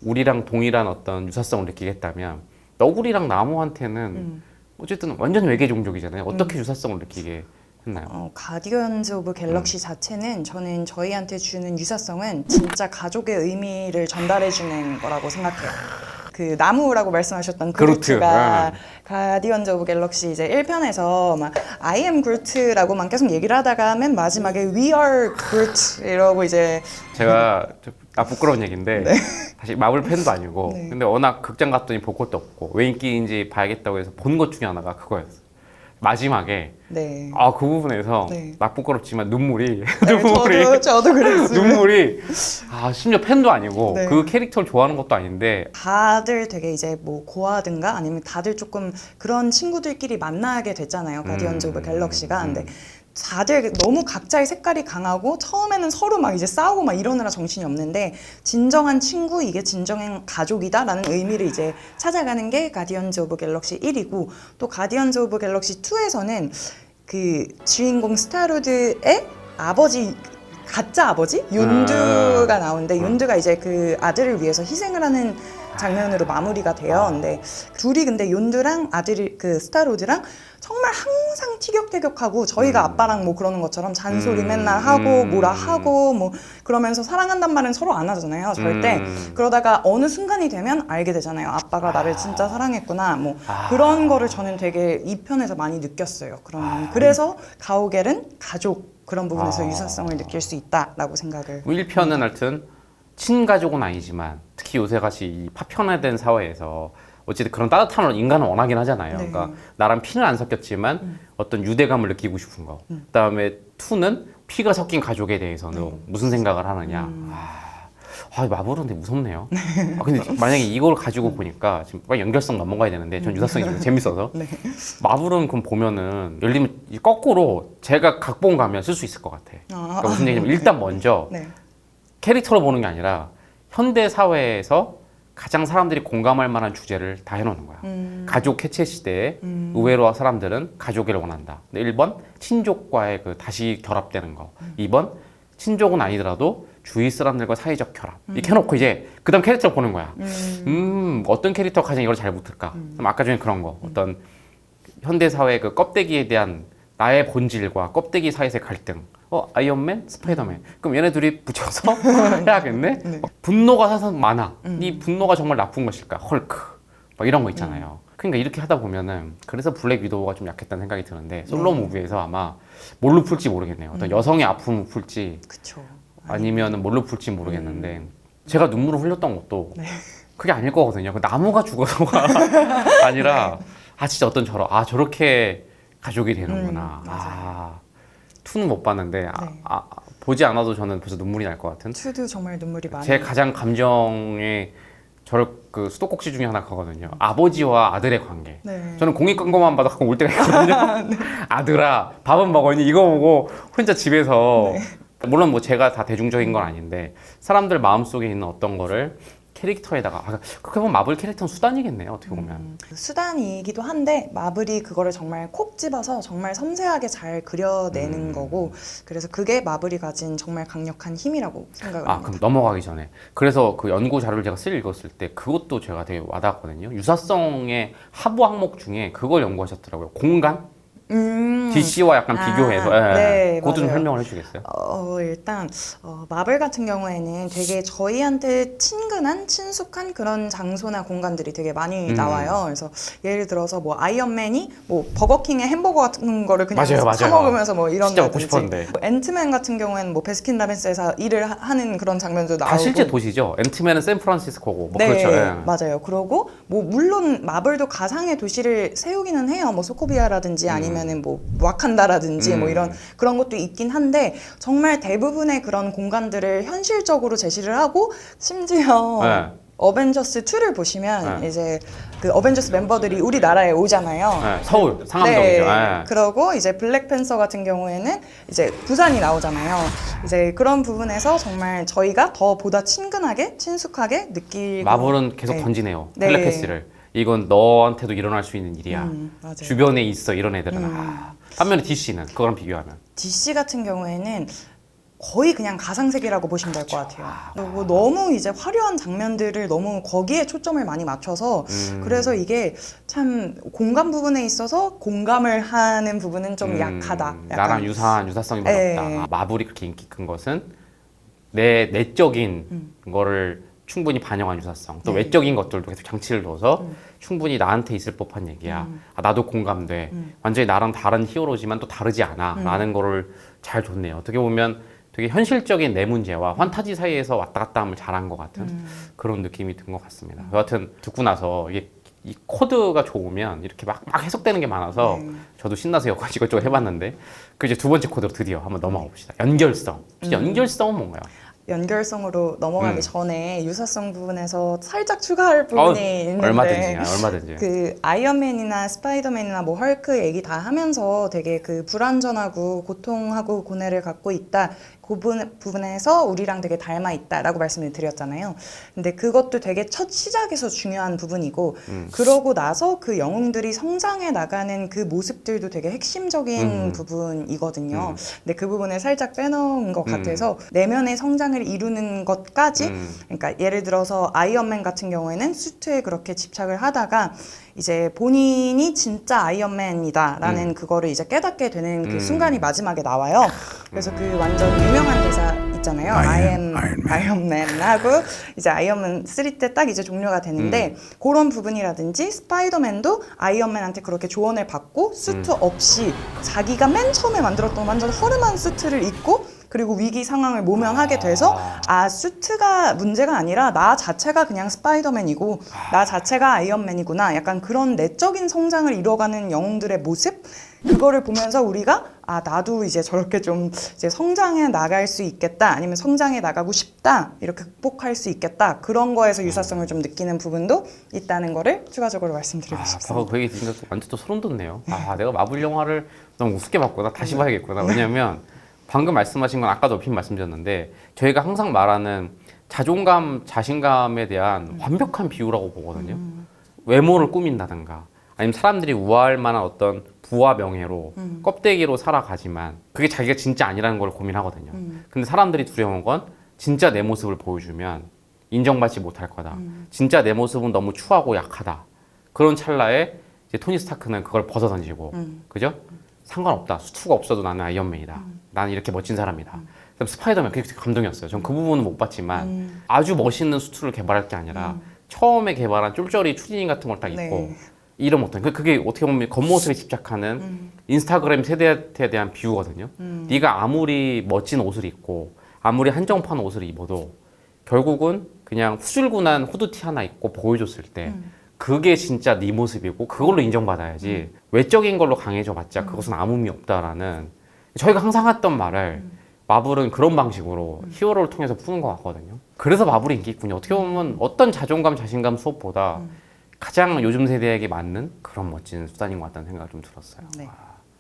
우리랑 동일한 어떤 유사성을 느끼겠다면 너구리랑 나무한테는 어쨌든 완전 외계 종족이잖아요. 어떻게 유사성을 느끼게 했나요? 가디언즈 오브 갤럭시 자체는 저는 저희한테 주는 유사성은 진짜 가족의 의미를 전달해 주는 거라고 생각해요. 그 나무라고 말씀하셨던 그루트가 가디언즈 오브 갤럭시 이제 1편에서 막 I am Groot라고만 계속 얘기를 하다가 맨 마지막에 We are Groot 이러고 이제 제가 부끄러운 얘기인데 사실 마블 팬도 아니고 네. 근데 워낙 극장 갔더니 볼 것도 없고 왜 인기인지 봐야겠다고 해서 본 것 중에 하나가 그거였어요. 마지막에 네. 그 부분에서 네. 나 부끄럽지만 눈물이 네, 저도 그랬어요. 눈물이 심지어 팬도 아니고 네. 그 캐릭터를 좋아하는 것도 아닌데 다들 되게 이제 뭐 고아든가 아니면 다들 조금 그런 친구들끼리 만나게 됐잖아요. 가디언즈 오브 갤럭시가. 근데 다들 너무 각자의 색깔이 강하고 처음에는 서로 막 이제 싸우고 막 이러느라 정신이 없는데 진정한 친구 이게 진정한 가족이다라는 의미를 이제 찾아가는 게 가디언즈 오브 갤럭시 1이고 또 가디언즈 오브 갤럭시 2에서는 그 주인공 스타로드의 아버지 가짜 아버지 윤두가 나오는데 윤두가 이제 그 아들을 위해서 희생을 하는 장면으로 마무리가 돼요. 근데 둘이 근데 윤두랑 아들이 그 스타로드랑 정말 항상 티격태격하고 저희가 아빠랑 뭐 그러는 것처럼 잔소리 맨날 하고 뭐라 하고 뭐 그러면서 사랑한단 말은 서로 안 하잖아요. 절대. 그러다가 어느 순간이 되면 알게 되잖아요. 아빠가 나를 진짜 사랑했구나. 뭐 그런 거를 저는 되게 이 편에서 많이 느꼈어요. 그래서 가오갤은 가족 그런 부분에서 유사성을 느낄 수 있다라고 생각을. 1편은 하여튼 친가족은 아니지만 특히 요새같이 이 파편화된 사회에서 어쨌든 그런 따뜻한 인간은 원하긴 하잖아요. 네. 그러니까 나랑 피는 안 섞였지만 어떤 유대감을 느끼고 싶은 거. 그다음에 2는 피가 섞인 가족에 대해서는 무슨 생각을 하느냐. 마블은 되게 무섭네요. 근데 만약에 이걸 가지고 보니까 지금 빨리 연결성 넘어가야 되는데 전 유사성이 좀 재밌어서 네. 마블은 그럼 보면은 예를 들면 거꾸로 제가 각본 가면 쓸 수 있을 것 같아. 그러니까 무슨 얘기냐면 일단 먼저 네. 캐릭터로 보는 게 아니라 현대 사회에서 가장 사람들이 공감할 만한 주제를 다 해놓는 거야. 가족 해체 시대에 의외로 사람들은 가족을 원한다. 근데 1번 친족과의 그 다시 결합되는 거. 2번 친족은 아니더라도 주위 사람들과 사회적 결합. 이렇게 해놓고 이제 그다음 캐릭터를 보는 거야. 어떤 캐릭터가 가장 이걸 잘 붙을까? 그럼 아까 전에 그런 거. 어떤 현대 사회의 그 껍데기에 대한 나의 본질과 껍데기 사이의 갈등. 아이언맨, 스파이더맨. 그럼 얘네 둘이 붙여서 해야겠네? 네. 분노가 사실 많아. 이 분노가 정말 나쁜 것일까? 헐크. 막 이런 거 있잖아요. 그러니까 이렇게 하다 보면은 그래서 블랙 위도우가 좀 약했다는 생각이 드는데 솔로 무비에서 아마 뭘로 풀지 모르겠네요. 어떤 여성의 아픔을 풀지 그쵸. 아니면은 뭘로 풀지 모르겠는데 제가 눈물을 흘렸던 것도 네. 그게 아닐 거거든요. 그 나무가 죽어서가 아니라 진짜 어떤 저렇게 가족이 되는구나. 맞아요. 2는 못 봤는데 네. 보지 않아도 저는 벌써 눈물이 날 것 같은. 투도 정말 눈물이 많이. 제 가장 감정의 저를 그 수도꼭지 중에 하나 가거든요. 아버지와 아들의 관계. 네. 저는 공익광고만 봐도 가끔 울 때가 있거든요. 아들아, 밥은 먹었니? 이거 보고 혼자 집에서 물론 뭐 제가 다 대중적인 건 아닌데 사람들 마음속에 있는 어떤 거를 캐릭터에다가 그렇게 보면 마블 캐릭터는 수단이겠네요. 어떻게 보면. 수단이기도 한데 마블이 그거를 정말 콕 집어서 정말 섬세하게 잘 그려내는 거고 그래서 그게 마블이 가진 정말 강력한 힘이라고 생각을 합니다. 그럼 넘어가기 전에 그래서 그 연구 자료를 제가 읽었을 때 그것도 제가 되게 와닿았거든요. 유사성의 하부 항목 중에 그걸 연구하셨더라고요. 공간? DC와 약간 비교해서 네, 그것도 좀 맞아요. 설명을 해주겠어요? 일단 마블 같은 경우에는 되게 저희한테 친근한 친숙한 그런 장소나 공간들이 되게 많이 나와요. 그래서 예를 들어서 뭐 아이언맨이 뭐 버거킹의 햄버거 같은 거를 그냥 사 먹으면서 뭐 이런 진짜 먹고 싶었는데. 뭐 앤트맨 같은 경우에는 뭐 베스킨라빈스에서 일을 하는 그런 장면도 나오고 다 실제 도시죠. 앤트맨은 샌프란시스코고 뭐 네, 그렇죠. 예. 맞아요. 그러고 뭐 물론 마블도 가상의 도시를 세우기는 해요. 뭐 소코비아라든지 아니면은 뭐 와칸다라든지 뭐 이런 그런 것도 있긴 한데 정말 대부분의 그런 공간들을 현실적으로 제시를 하고 심지어 네. 어벤져스 2를 보시면 이제 그 어벤져스 멤버들이 우리나라에 오잖아요. 네, 서울 상암동이죠. 네. 예. 그러고 이제 블랙팬서 같은 경우에는 이제 부산이 나오잖아요. 이제 그런 부분에서 정말 저희가 더 보다 친근하게 친숙하게 느끼고 마블은 계속 네. 던지네요. 네. 텔레패스를. 이건 너한테도 일어날 수 있는 일이야. 맞아요. 주변에 있어 이런 애들은. 반면에 DC는 그거랑 비교하면 DC 같은 경우에는 거의 그냥 가상세계라고 보시면 될 것 같아요. 그리고 너무 이제 화려한 장면들을 너무 거기에 초점을 많이 맞춰서 그래서 이게 참 공감 부분에 있어서 공감을 하는 부분은 좀 약하다. 약간. 나랑 유사한 유사성이 네. 많이 없다. 마블이 그렇게 인기 큰 것은 내 내적인 거를 충분히 반영한 유사성 또 네. 외적인 것들도 계속 장치를 둬서 충분히 나한테 있을 법한 얘기야. 나도 공감돼. 완전히 나랑 다른 히어로지만 또 다르지 않아. 라는 거를 잘 줬네요. 어떻게 보면 되게 현실적인 내 문제와 환타지 사이에서 왔다 갔다 함을 잘한 것 같은 그런 느낌이 든 것 같습니다. 여하튼 듣고 나서 이게 이 코드가 좋으면 이렇게 막 해석되는 게 많아서 저도 신나서 여기까지 이것저것 해봤는데 그 이제 두 번째 코드로 드디어 한번 넘어가 봅시다. 연결성. 연결성은 뭔가요? 연결성으로 넘어가기 전에 유사성 부분에서 살짝 추가할 부분이 있는데 얼마든지. 그 아이언맨이나 스파이더맨이나 뭐 헐크 얘기 다 하면서 되게 그 불완전하고 고통하고 고뇌를 갖고 있다. 부분에서 우리랑 되게 닮아 있다라고 말씀을 드렸잖아요. 근데 그것도 되게 첫 시작에서 중요한 부분이고 그러고 나서 그 영웅들이 성장해 나가는 그 모습들도 되게 핵심적인 부분이거든요. 근데 그 부분을 살짝 빼놓은 것 같아서 내면의 성장을 이루는 것까지 그러니까 예를 들어서 아이언맨 같은 경우에는 수트에 그렇게 집착을 하다가 이제 본인이 진짜 아이언맨이다라는 그거를 이제 깨닫게 되는 그 순간이 마지막에 나와요. 그래서 그 완전 유명한 대사 있잖아요. I am Iron Man 하고 이제 아이언맨 3 때 딱 이제 종료가 되는데 그런 부분이라든지 스파이더맨도 아이언맨한테 그렇게 조언을 받고 수트 없이 자기가 맨 처음에 만들었던 완전 허름한 수트를 입고 그리고 위기 상황을 모면하게 돼서 수트가 문제가 아니라 나 자체가 그냥 스파이더맨이고 나 자체가 아이언맨이구나 약간 그런 내적인 성장을 이뤄가는 영웅들의 모습 그거를 보면서 우리가 나도 이제 저렇게 좀 이제 성장해 나갈 수 있겠다 아니면 성장해 나가고 싶다 이렇게 극복할 수 있겠다 그런 거에서 유사성을 좀 느끼는 부분도 있다는 거를 추가적으로 말씀드리고 싶습니다. 그 얘기 들으니까 완전 또 소름 돋네요. 내가 마블 영화를 너무 우습게 봤구나. 다시 봐야겠구나. 왜냐면 방금 말씀하신 건 아까도 높이 말씀드렸는데 저희가 항상 말하는 자존감, 자신감에 대한 완벽한 비유라고 보거든요. 외모를 꾸민다든가 아니면 사람들이 우아할 만한 어떤 부와 명예로 껍데기로 살아가지만 그게 자기가 진짜 아니라는 걸 고민하거든요. 근데 사람들이 두려운 건 진짜 내 모습을 보여주면 인정받지 못할 거다. 진짜 내 모습은 너무 추하고 약하다. 그런 찰나에 이제 토니 스타크는 그걸 벗어던지고 그죠? 상관없다. 수트가 없어도 나는 아이언맨이다. 나는 이렇게 멋진 사람이다. 그다음 스파이더맨 그게 되게 감동이었어요. 전 그 부분은 못 봤지만 아주 멋있는 수트를 개발할 게 아니라 처음에 개발한 쫄쫄이 추리닝 같은 걸 딱 입고 이런 어떤 그게 어떻게 보면 겉모습에 집착하는 인스타그램 세대에 대한 비유거든요. 네가 아무리 멋진 옷을 입고 아무리 한정판 옷을 입어도 결국은 그냥 후줄근한 후드티 하나 입고 보여줬을 때 그게 진짜 네 모습이고 그걸로 인정받아야지 외적인 걸로 강해져봤자 그것은 아무 의미 없다라는 저희가 항상 했던 말을 마블은 그런 방식으로 히어로를 통해서 푸는 것 같거든요. 그래서 마블이 인기 있군요. 어떻게 보면 어떤 자존감, 자신감 수업보다 가장 요즘 세대에게 맞는 그런 멋진 수단인 것 같다는 생각이 좀 들었어요. 네,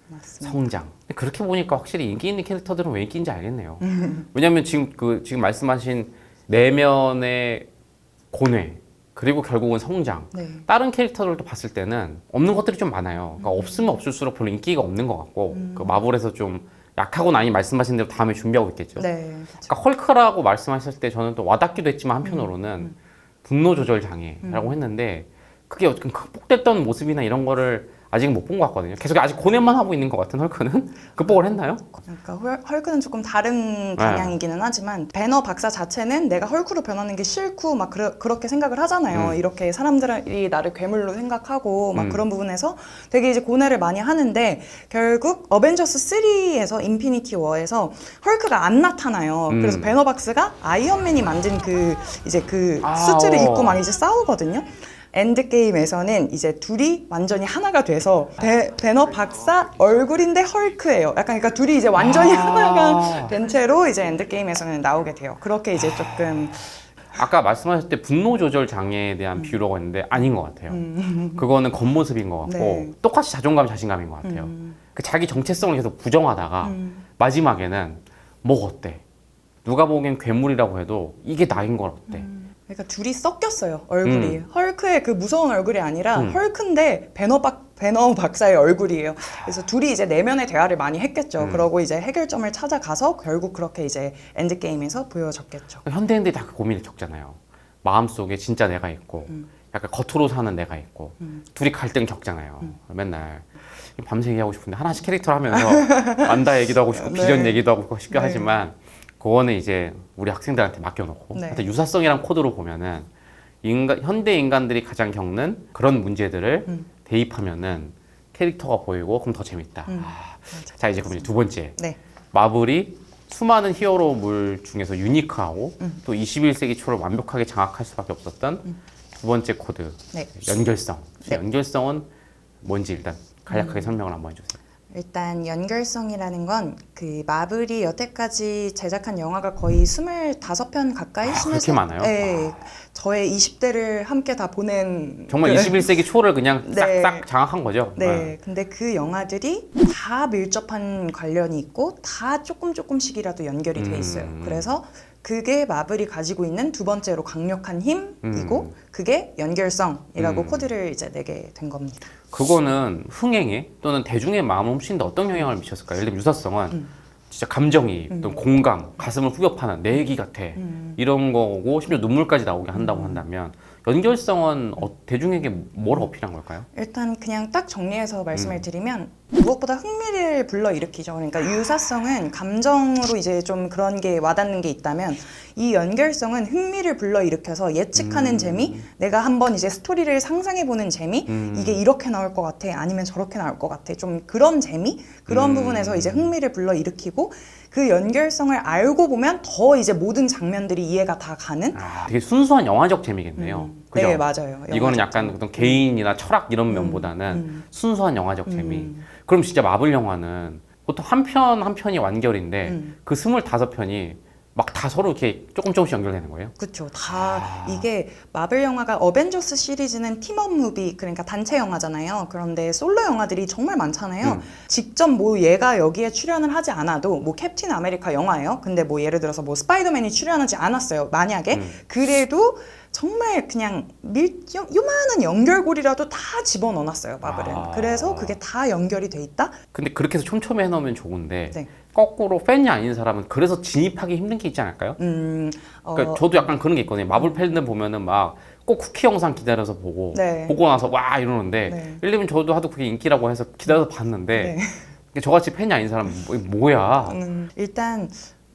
맞습니다. 성장. 그렇게 보니까 확실히 인기 있는 캐릭터들은 왜 인기인지 알겠네요. 왜냐하면 지금 말씀하신 내면의 고뇌 그리고 결국은 성장. 다른 캐릭터들도 봤을 때는 없는 것들이 좀 많아요. 그러니까 없으면 없을수록 별로 인기가 없는 것 같고 그 마블에서 좀 약하고 나니 말씀하신 대로 다음에 준비하고 있겠죠. 그러니까 헐크라고 말씀하셨을 때 저는 또 와닿기도 했지만 한편으로는 분노 조절 장애라고 했는데 그게 어떻게 극복됐던 모습이나 이런 거를 아직 못 본 것 같거든요. 계속 아직 고뇌만 하고 있는 것 같은 헐크는 극복을 했나요? 그러니까 헐크는 조금 다른 방향이기는 하지만 배너 박사 자체는 내가 헐크로 변하는 게 싫고 막 그렇게 생각을 하잖아요. 이렇게 사람들이 나를 괴물로 생각하고 막 그런 부분에서 되게 이제 고뇌를 많이 하는데 결국 어벤져스 3에서 인피니티 워에서 헐크가 안 나타나요. 그래서 배너 박사가 아이언맨이 만든 그 이제 그 수트를 입고 막 이제 싸우거든요. 엔드게임에서는 이제 둘이 완전히 하나가 돼서 배너 박사 얼굴인데 헐크예요. 약간 그러니까 둘이 이제 완전히 하나가 된 채로 이제 엔드게임에서는 나오게 돼요. 그렇게 이제 조금 아까 말씀하셨을 때 분노 조절 장애에 대한 비유라고 했는데 아닌 것 같아요. 그거는 겉모습인 것 같고 똑같이 자존감, 자신감인 것 같아요. 그 자기 정체성을 계속 부정하다가 마지막에는 뭐 어때? 누가 보기엔 괴물이라고 해도 이게 나인 걸 어때? 그러니까 둘이 섞였어요 얼굴이. 헐크의 그 무서운 얼굴이 아니라 헐크인데 배너 박사의 얼굴이에요. 그래서 둘이 이제 내면의 대화를 많이 했겠죠. 그러고 이제 해결점을 찾아가서 결국 그렇게 이제 엔드게임에서 보여졌겠죠. 현대인들이 다 그 고민을 겪잖아요. 마음속에 진짜 내가 있고 약간 겉으로 사는 내가 있고 둘이 갈등 겪잖아요. 맨날 밤새 얘기하고 싶은데 하나씩 캐릭터를 하면서 안다 얘기도 하고 싶고 비전 얘기도 하고 싶고 하지만 그거는 이제 우리 학생들한테 맡겨놓고 하여튼 유사성이란 코드로 보면은 현대 인간들이 가장 겪는 그런 문제들을 대입하면은 캐릭터가 보이고 그럼 더 재밌다. 자 이제 그럼 이제 두 번째 마블이 수많은 히어로물 중에서 유니크하고 또 21세기 초를 완벽하게 장악할 수밖에 없었던 두 번째 코드 연결성. 연결성은 뭔지 일단 간략하게 설명을 한번 해주세요. 일단 연결성이라는 건 그 마블이 여태까지 제작한 영화가 거의 25편 가까이? 그렇게 많아요? 네. 저의 20대를 함께 다 보낸 정말 21세기 초를 그냥 네. 싹싹 장악한 거죠? 네, 근데 그 영화들이 다 밀접한 관련이 있고 다 조금씩이라도 연결이 돼 있어요. 그래서 그게 마블이 가지고 있는 두 번째로 강력한 힘이고 그게 연결성이라고 코드를 이제 내게 된 겁니다. 그거는 흥행에 또는 대중의 마음을 훔치는데 어떤 영향을 미쳤을까요? 예를 들면 유사성은 진짜 감정이입, 또는 공감, 가슴을 후벼 파는 내 얘기 같아 이런 거고 심지어 눈물까지 나오게 한다고 한다면 연결성은 대중에게 뭘 어필한 걸까요? 일단 그냥 딱 정리해서 말씀을 드리면 무엇보다 흥미를 불러일으키죠. 그러니까 유사성은 감정으로 이제 좀 그런 게 와닿는 게 있다면 이 연결성은 흥미를 불러일으켜서 예측하는 재미, 내가 한번 이제 스토리를 상상해보는 재미, 이게 이렇게 나올 것 같아, 아니면 저렇게 나올 것 같아, 좀 그런 재미, 그런 부분에서 이제 흥미를 불러일으키고 그 연결성을 알고 보면 더 이제 모든 장면들이 이해가 다 가는. 되게 순수한 영화적 재미겠네요. 그죠? 네, 맞아요. 이거는 약간 어떤 개인이나 철학 이런 면보다는 순수한 영화적 재미. 그럼 진짜 마블 영화는 보통 한 편 한 편이 완결인데 그 25편이 막 다 서로 이렇게 조금씩 연결되는 거예요? 그렇죠. 다 이게 마블 영화가 어벤져스 시리즈는 팀업 무비, 그러니까 단체 영화잖아요. 그런데 솔로 영화들이 정말 많잖아요. 직접 뭐 얘가 여기에 출연을 하지 않아도 뭐 캡틴 아메리카 영화예요. 근데 뭐 예를 들어서 뭐 스파이더맨이 출연하지 않았어요. 만약에 그래도 정말 그냥 요만한 연결고리라도 다 집어넣어놨어요, 마블은. 그래서 그게 다 연결이 돼 있다? 근데 그렇게 해서 촘촘히 해놓으면 좋은데 네. 거꾸로 팬이 아닌 사람은 그래서 진입하기 힘든 게 있지 않을까요? 그러니까 저도 약간 그런 게 있거든요. 마블 팬들 보면은 막 꼭 쿠키 영상 기다려서 보고 네. 보고 나서 와 이러는데 네. 예를 들면 저도 하도 그게 인기라고 해서 기다려서 봤는데 저같이 팬이 아닌 사람은 뭐야? 일단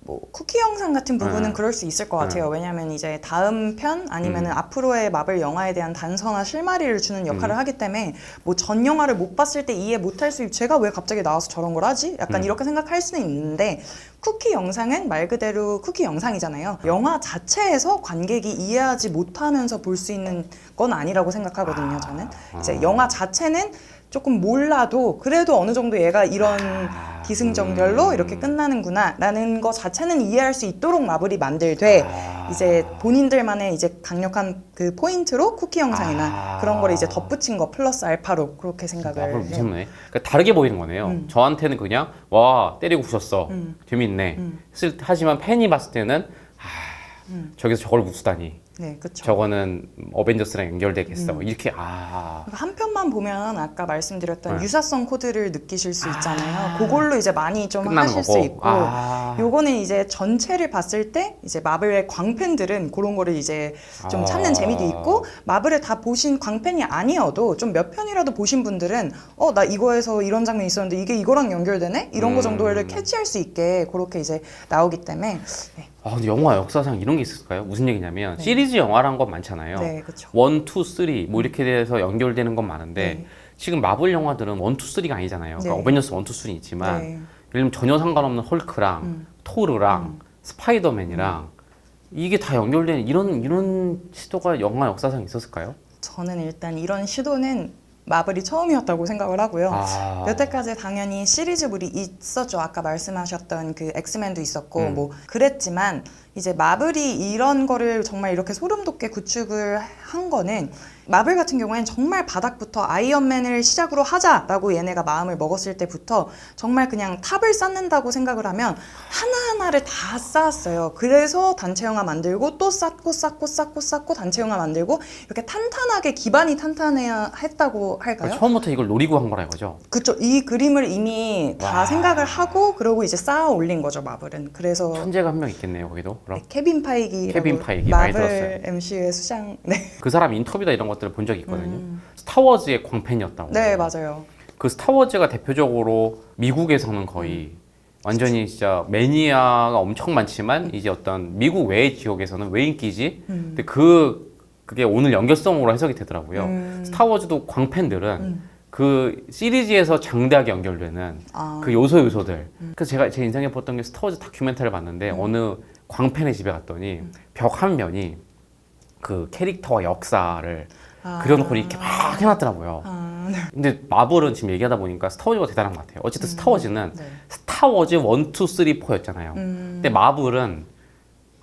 뭐 쿠키 영상 같은 부분은 네. 그럴 수 있을 것 같아요. 왜냐하면 이제 다음 편 아니면은 앞으로의 마블 영화에 대한 단서나 실마리를 주는 역할을 하기 때문에 뭐 전 영화를 못 봤을 때 이해 못할 수 있고 제가 왜 갑자기 나와서 저런 걸 하지? 약간 이렇게 생각할 수는 있는데 쿠키 영상은 말 그대로 쿠키 영상이잖아요. 영화 자체에서 관객이 이해하지 못하면서 볼 수 있는 건 아니라고 생각하거든요. 저는 이제 영화 자체는 조금 몰라도 그래도 어느 정도 얘가 이런 기승전결로 이렇게 끝나는구나 라는 거 자체는 이해할 수 있도록 마블이 만들되 이제 본인들만의 이제 강력한 그 포인트로 쿠키 영상이나 그런 거를 이제 덧붙인 거 플러스 알파로 그렇게 생각을 마블 해요. 무섭네. 그러니까 다르게 보이는 거네요. 저한테는 그냥 와 때리고 부셨어 재밌네. 하지만 팬이 봤을 때는 저기서 저걸 웃다니. 네, 그렇죠. 저거는 어벤져스랑 연결되겠어. 이렇게 한 편만 보면 아까 말씀드렸던 네. 유사성 코드를 느끼실 수 있잖아요. 그걸로 이제 많이 좀 끝나는 하실 거고. 수 있고 요거는 이제 전체를 봤을 때 이제 마블의 광팬들은 그런 거를 이제 좀 찾는 재미도 있고 마블을 다 보신 광팬이 아니어도 좀 몇 편이라도 보신 분들은 나 이거에서 이런 장면이 있었는데 이게 이거랑 연결되네? 이런 거 정도를 캐치할 수 있게 그렇게 이제 나오기 때문에 네. 근데 영화 역사상 이런 게 있을까요? 무슨 얘기냐면 시리즈 영화란 건 많잖아요. 네, 그렇죠. 1, 2, 3 뭐 이렇게 돼서 연결되는 건 많은데 네. 지금 마블 영화들은 1, 2, 3가 아니잖아요. 그러니까 네. 어벤져스 1, 2, 3는 있지만 네. 예를 들면 전혀 상관없는 헐크랑 토르랑 스파이더맨이랑 이게 다 연결되는 이런 시도가 영화 역사상 있었을까요? 저는 일단 이런 시도는 마블이 처음이었다고 생각을 하고요. 여태까지 당연히 시리즈물이 있었죠. 아까 말씀하셨던 그 엑스맨도 있었고 뭐 그랬지만 이제 마블이 이런 거를 정말 이렇게 소름 돋게 구축을 한 거는 마블 같은 경우에는 정말 바닥부터 아이언맨을 시작으로 하자라고 얘네가 마음을 먹었을 때부터 정말 그냥 탑을 쌓는다고 생각을 하면 하나하나를 다 쌓았어요. 그래서 단체 영화 만들고 또 쌓고 단체 영화 만들고 이렇게 탄탄하게 기반이 탄탄해야 했다고 할까요? 그러니까 처음부터 이걸 노리고 한 거라 이거죠. 그쵸. 이 그림을 이미 다 생각을 하고 그러고 이제 쌓아 올린 거죠, 마블은. 그래서 천재가 한 명 있겠네요, 거기도. 그럼 케빈 파이기라고 케빈 파이기 많이 들었어요. 마블 MCU의 수장. 네. 그 사람 인터뷰나 이런 것들을 본 적이 있거든요. 스타워즈의 광팬이었다고. 네, 맞아요. 그 스타워즈가 대표적으로 미국에서는 거의 완전히 진짜 매니아가 엄청 많지만 이제 어떤 미국 외의 지역에서는 왜 인기지? 근데 그게 오늘 연결성으로 해석이 되더라고요. 스타워즈도 광팬들은 그 시리즈에서 장대하게 연결되는 그 요소들. 그래서 제 인상에 봤던 게 스타워즈 다큐멘터리를 봤는데 어느 광팬의 집에 갔더니 벽 한 면이 그 캐릭터와 역사를 그려놓고 이렇게 막 해놨더라고요. 근데 마블은 지금 얘기하다 보니까 스타워즈가 대단한 것 같아요. 어쨌든 스타워즈는 네. 스타워즈 1, 2, 3, 4였잖아요. 근데 마블은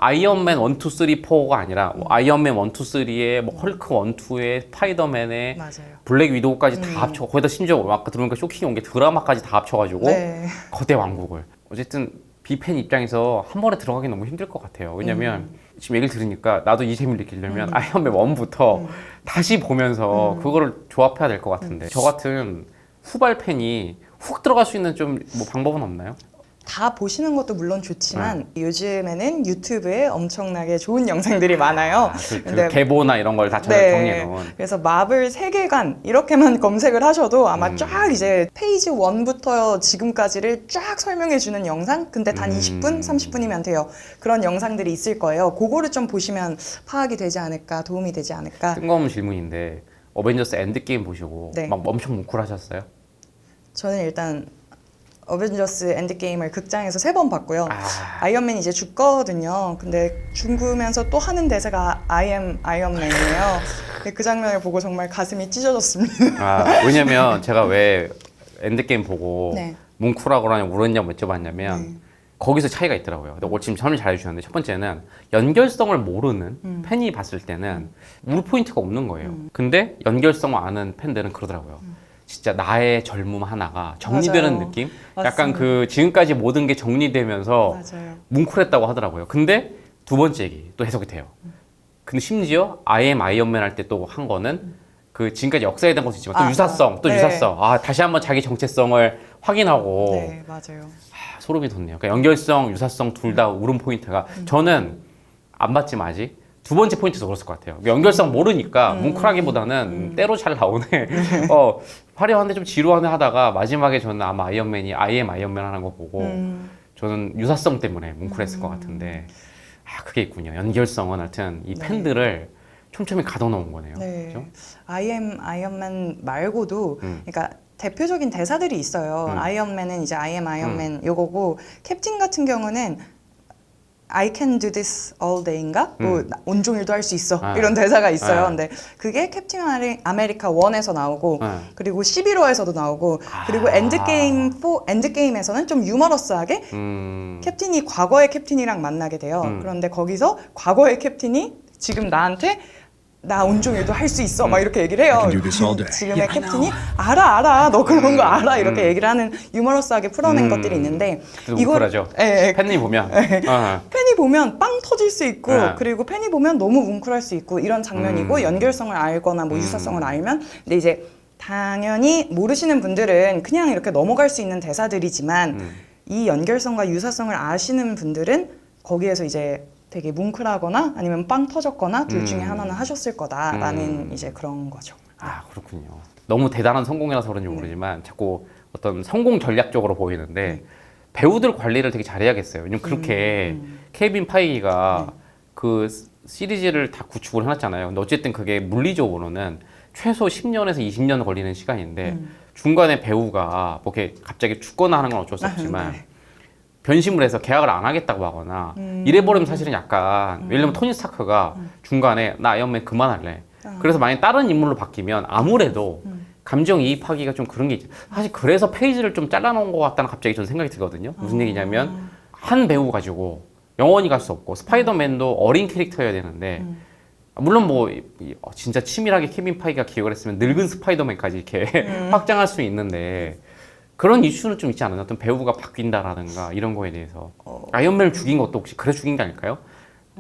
아이언맨 1, 2, 3, 4가 아니라 아이언맨 1, 2, 3에 뭐 헐크 1, 2에 스파이더맨에 맞아요. 블랙 위도우까지 다 합쳐 거기다 심지어 아까 들어보니까 쇼킹이 온 게 드라마까지 다 합쳐가지고 네. 거대 왕국을 어쨌든 비팬 입장에서 한 번에 들어가기 너무 힘들 것 같아요. 왜냐면 지금 얘기를 들으니까 나도 이 재미를 느끼려면 아이언맨 1부터 다시 보면서 그거를 조합해야 될 것 같은데 저 같은 후발 팬이 훅 들어갈 수 있는 좀 뭐 방법은 없나요? 다 보시는 것도 물론 좋지만 요즘에는 유튜브에 엄청나게 좋은 영상들이 많아요. 그 계보나 이런 걸 다 정리해 놓은. 그래서 마블 세계관 이렇게만 검색을 하셔도 아마 쫙 이제 페이지 1부터 지금까지를 쫙 설명해 주는 영상? 근데 단 20분, 30분이면 돼요. 그런 영상들이 있을 거예요. 그거를 좀 보시면 파악이 되지 않을까, 도움이 되지 않을까. 뜬금없는 질문인데 어벤져스 엔드게임 보시고 네. 막 엄청 뭉클하셨어요? 저는 일단 어벤져스 엔드게임을 극장에서 3번 봤고요. 아이언맨이 이제 죽거든요. 근데 죽으면서 또 하는 대사가 I am 아이언맨이에요. 그 장면을 보고 정말 가슴이 찢어졌습니다. 왜냐면 제가 왜 엔드게임 보고 네. 뭉클하거나 울었냐고 여쭤봤냐면 거기서 차이가 있더라고요. 근데 지금 설명 잘 해주셨는데 첫 번째는 연결성을 모르는 팬이 봤을 때는 울 포인트가 없는 거예요. 근데 연결성을 아는 팬들은 그러더라고요. 진짜 나의 젊음 하나가 정리되는 맞아요. 느낌? 맞습니다. 약간 그 지금까지 모든 게 정리되면서 맞아요. 뭉클했다고 하더라고요. 근데 두 번째 얘기 또 해석이 돼요. 근데 심지어 I am 아이언맨 할 때 또 한 거는 그 지금까지 역사에 대한 것도 있지만 또 유사성, 또 네. 유사성. 다시 한번 자기 정체성을 확인하고 네, 맞아요. 소름이 돋네요. 그러니까 연결성, 유사성 둘 다 울음 포인트가 저는 안 봤지만 아직 두 번째 포인트도 그랬을 것 같아요. 연결성 모르니까 뭉클하기보다는 때로 잘 나오네. 화려한데 좀 지루하네 하다가 마지막에 저는 아마 아이언맨이 I am 아이언맨 하는 거 보고 저는 유사성 때문에 뭉클했을 것 같은데 그게 있군요. 연결성은 하여튼 이 팬들을 촘촘히 가둬놓은 거네요. 네. 그죠? I am 아이언맨 말고도 그러니까 대표적인 대사들이 있어요. 아이언맨은 이제 I am 아이언맨 요거고 캡틴 같은 경우는 I can do this all day인가? 뭐 온종일도 할 수 있어. 이런 대사가 있어요. 근데 그게 캡틴 아메리카 1에서 나오고 그리고 11호에서도 나오고 그리고 엔드게임에서는 좀 유머러스하게 캡틴이 과거의 캡틴이랑 만나게 돼요. 그런데 거기서 과거의 캡틴이 지금 나한테 나 온종일도 할 수 있어 막 이렇게 얘기를 해요. 지금의 캡틴이 알아 너 그런 거 알아 이렇게 얘기를 하는 유머러스하게 풀어낸 것들이 있는데 뭉클하죠. 팬이 보면 팬이 보면 빵 터질 수 있고 그리고 팬이 보면 너무 뭉클할 수 있고 이런 장면이고 연결성을 알거나 뭐 유사성을 알면 근데 이제 당연히 모르시는 분들은 그냥 이렇게 넘어갈 수 있는 대사들이지만 이 연결성과 유사성을 아시는 분들은 거기에서 이제 되게 뭉클하거나 아니면 빵 터졌거나 둘 중에 하나는 하셨을 거다라는 이제 그런 거죠. 그렇군요. 너무 대단한 성공이라서 그런지 모르지만 자꾸 어떤 성공 전략적으로 보이는데 배우들 관리를 되게 잘해야겠어요. 왜냐면 그렇게 케빈 파이기가 그 시리즈를 다 구축을 해놨잖아요. 근데 어쨌든 그게 물리적으로는 최소 10년에서 20년 걸리는 시간인데 중간에 배우가 뭐 이렇게 갑자기 죽거나 하는 건 어쩔 수 없지만 변심을 해서 계약을 안 하겠다고 하거나 이래버리면 사실은 약간 예를 들면 토니 스타크가 중간에 나 아이언맨 그만할래. 그래서 만약 다른 인물로 바뀌면 아무래도 감정이입하기가 좀 그런 게 있죠. 사실 그래서 페이지를 좀 잘라놓은 것 같다는 갑자기 저는 생각이 들거든요. 무슨 얘기냐면 한 배우 가지고 영원히 갈 수 없고 스파이더맨도 어린 캐릭터여야 되는데 물론 뭐 진짜 치밀하게 케빈 파이기가 기획을 했으면 늙은 스파이더맨까지 이렇게 확장할 수 있는데 그런 이슈는 좀 있지 않나요? 어떤 배우가 바뀐다라든가 이런 거에 대해서 아이언맨을 죽인 것도 혹시 그래 죽인 게 아닐까요?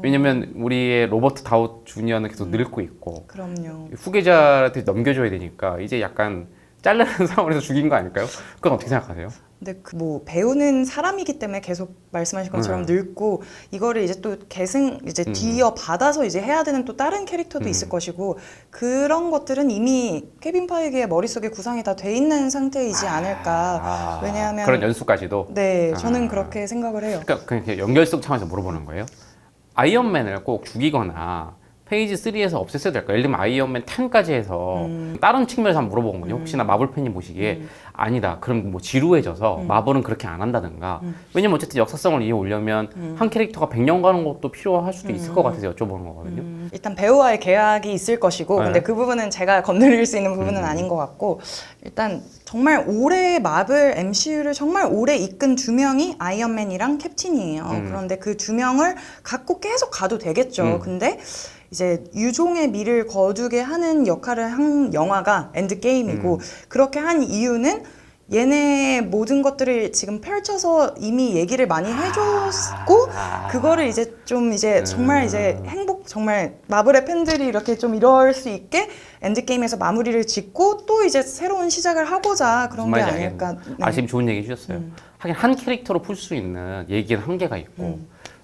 왜냐면 우리의 로버트 다우 주니어는 계속 늙고 있고 그럼요. 후계자한테 넘겨줘야 되니까 이제 약간 잘라는 상황에서 죽인 거 아닐까요? 그건 어떻게 생각하세요? 근데 그 뭐 배우는 사람이기 때문에 계속 말씀하신 것처럼 늙고 이거를 이제 또 계승 이제 뒤이어 받아서 이제 해야 되는 또 다른 캐릭터도 있을 것이고 그런 것들은 이미 케빈 파이기의 머릿속에 구상이 다 돼 있는 상태이지 않을까. 왜냐하면 그런 연수까지도. 네, 저는 그렇게 생각을 해요. 그러니까 그냥 연결성 차원에서 물어보는 거예요. 아이언맨을 꼭 죽이거나 페이지 3에서 없앴어야 될까? 예를 들면 아이언맨 10까지 해서 다른 측면에서 한번 물어보거든요. 혹시나 마블 팬이 보시기에 아니다. 그럼 뭐 지루해져서 마블은 그렇게 안 한다든가. 왜냐면 어쨌든 역사성을 이어 오려면 한 캐릭터가 100년 가는 것도 필요할 수도 있을 것 같아서 여쭤보는 거거든요. 일단 배우와의 계약이 있을 것이고 네. 근데 그 부분은 제가 건드릴 수 있는 부분은 아닌 것 같고 일단 정말 오래 마블 MCU를 정말 오래 이끈 두 명이 아이언맨이랑 캡틴이에요. 그런데 그 두 명을 갖고 계속 가도 되겠죠. 근데 이제 유종의 미를 거두게 하는 역할을 한 영화가 엔드게임이고 그렇게 한 이유는 얘네 모든 것들을 지금 펼쳐서 이미 얘기를 많이 해줬고 그거를 이제 좀 이제 정말 이제 정말 마블의 팬들이 이렇게 좀 이럴 수 있게 엔드게임에서 마무리를 짓고 또 이제 새로운 시작을 하고자 그런 게 아닐까. 네. 지금 좋은 얘기 해주셨어요. 하긴 한 캐릭터로 풀 수 있는 얘기는 한계가 있고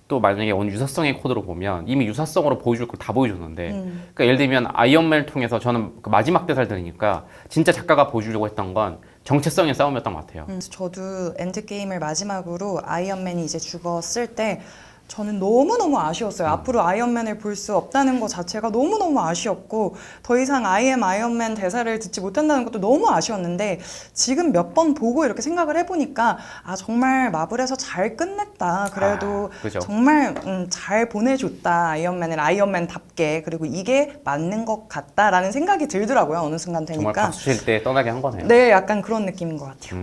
또 만약에 오늘 유사성의 코드로 보면 이미 유사성으로 보여줄 걸 다 보여줬는데 그러니까 예를 들면 아이언맨을 통해서 저는 그 마지막 대사를 들으니까 진짜 작가가 보여주려고 했던 건 정체성의 싸움이었던 것 같아요. 저도 엔드게임을 마지막으로 아이언맨이 이제 죽었을 때 저는 너무너무 아쉬웠어요. 앞으로 아이언맨을 볼 수 없다는 것 자체가 너무너무 아쉬웠고 더 이상 I am 아이언맨 대사를 듣지 못한다는 것도 너무 아쉬웠는데 지금 몇 번 보고 이렇게 생각을 해보니까 아 정말 마블에서 잘 끝냈다. 그래도 그죠. 정말 잘 보내줬다. 아이언맨을 아이언맨답게 그리고 이게 맞는 것 같다라는 생각이 들더라고요. 어느 순간 되니까. 정말 박수 칠 때 떠나게 한 거네요. 네, 약간 그런 느낌인 것 같아요.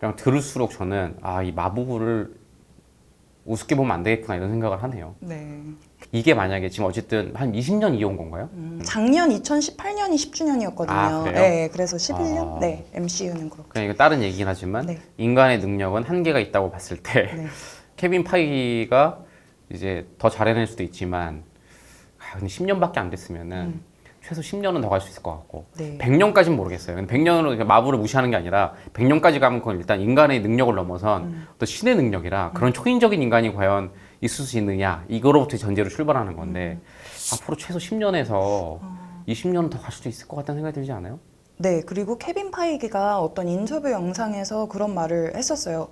그냥 들을수록 저는 이 마블을 우습게 보면 안 되겠구나 이런 생각을 하네요. 네. 이게 만약에 지금 어쨌든 한 20년 이어온 건가요? 작년 2018년이 10주년이었거든요. 아, 그래요? 네, 그래서 11년? 네, MCU는 그렇고. 그냥 이거 다른 얘기긴 하지만 네. 인간의 능력은 한계가 있다고 봤을 때 네. 케빈 파이기가 이제 더 잘해낼 수도 있지만 근데 10년밖에 안 됐으면은 최소 10년은 더 갈 수 있을 것 같고 네. 100년까지는 모르겠어요. 근데 100년으로 마블을 무시하는 게 아니라 100년까지 가면 그건 일단 인간의 능력을 넘어선 또 신의 능력이라 그런 초인적인 인간이 과연 있을 수 있느냐 이거로부터 전제로 출발하는 건데 앞으로 최소 10년에서 20년은 더 갈 수도 있을 것 같다는 생각이 들지 않아요? 네, 그리고 케빈 파이기가 어떤 인터뷰 영상에서 그런 말을 했었어요.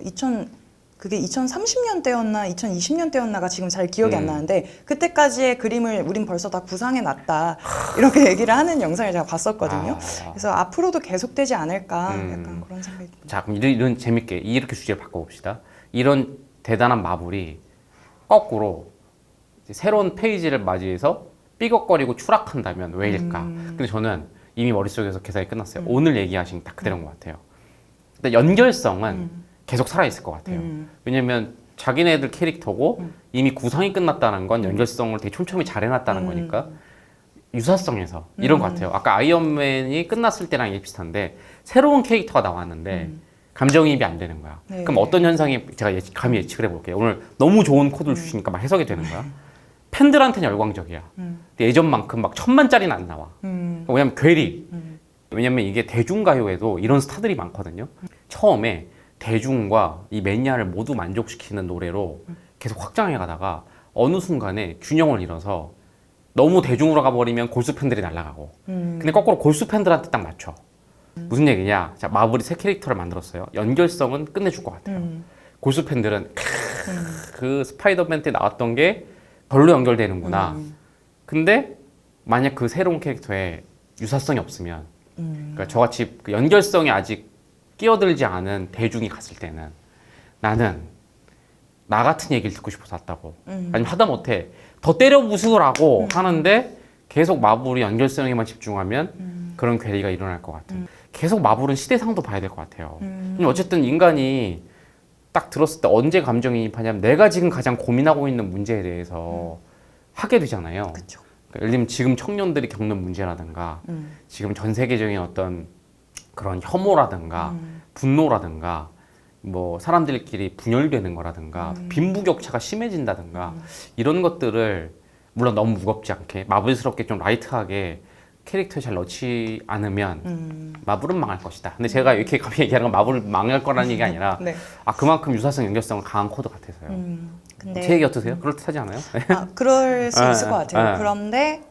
그게 2030년대였나 2020년대였나가 지금 잘 기억이 안 나는데 그때까지의 그림을 우린 벌써 다 구상해 놨다 이렇게 얘기를 하는 영상을 제가 봤었거든요. 그래서 앞으로도 계속되지 않을까 약간 그런 생각이 듭니다. 자 그럼 이런 재밌게 이렇게 주제를 바꿔봅시다. 이런 대단한 마블이 거꾸로 이제 새로운 페이지를 맞이해서 삐걱거리고 추락한다면 왜일까? 근데 저는 이미 머릿속에서 계산이 끝났어요. 오늘 얘기하신 딱 그대로인 것 같아요. 근데 연결성은 계속 살아있을 것 같아요. 왜냐면 자기네들 캐릭터고 이미 구상이 끝났다는 건 연결성을 되게 촘촘히 잘 해놨다는 거니까 유사성에서 이런 것 같아요. 아까 아이언맨이 끝났을 때랑 이게 비슷한데 새로운 캐릭터가 나왔는데 감정이입이 안 되는 거야. 네. 그럼 어떤 현상이 제가 감히 예측을 해볼게요. 오늘 너무 좋은 코드를 주시니까 막 해석이 되는 거야. 팬들한테는 열광적이야. 근데 예전만큼 막 1000만짜리는 안 나와. 왜냐면 괴리. 왜냐면 이게 대중가요에도 이런 스타들이 많거든요. 처음에 대중과 이 매니아를 모두 만족시키는 노래로 계속 확장해 가다가 어느 순간에 균형을 잃어서 너무 대중으로 가버리면 골수 팬들이 날아가고 근데 거꾸로 골수 팬들한테 딱 맞춰. 무슨 얘기냐? 자, 마블이 새 캐릭터를 만들었어요. 연결성은 끝내줄 것 같아요. 골수 팬들은 그 스파이더맨 때 나왔던 게 별로 연결되는구나. 근데 만약 그 새로운 캐릭터에 유사성이 없으면 그러니까 저같이 그 연결성이 아직 끼어들지 않은 대중이 갔을 때는 나는 나 같은 얘기를 듣고 싶어서 왔다고 아니면 하다못해 더 때려 부수라고 하는데 계속 마블이 연결성에만 집중하면 그런 괴리가 일어날 것 같아요. 계속 마블은 시대상도 봐야 될 것 같아요. 어쨌든 인간이 딱 들었을 때 언제 감정이입하냐면 내가 지금 가장 고민하고 있는 문제에 대해서 하게 되잖아요. 그쵸. 그러니까 예를 들면 지금 청년들이 겪는 문제라든가 지금 전 세계적인 어떤 그런 혐오라든가 분노라든가 뭐 사람들끼리 분열되는 거라든가 빈부격차가 심해진다든가 이런 것들을 물론 너무 무겁지 않게 마블스럽게 좀 라이트하게 캐릭터에 잘 넣지 않으면 마블은 망할 것이다. 근데 제가 이렇게 감히 얘기하는 건 마블을 망할 거라는 얘기 아니라 네. 그만큼 유사성 연결성은 강한 코드 같아서요. 근데 제 얘기 어떠세요? 그렇듯하지 않아요? 그럴 수 있을 것 같아요. 네. 그런데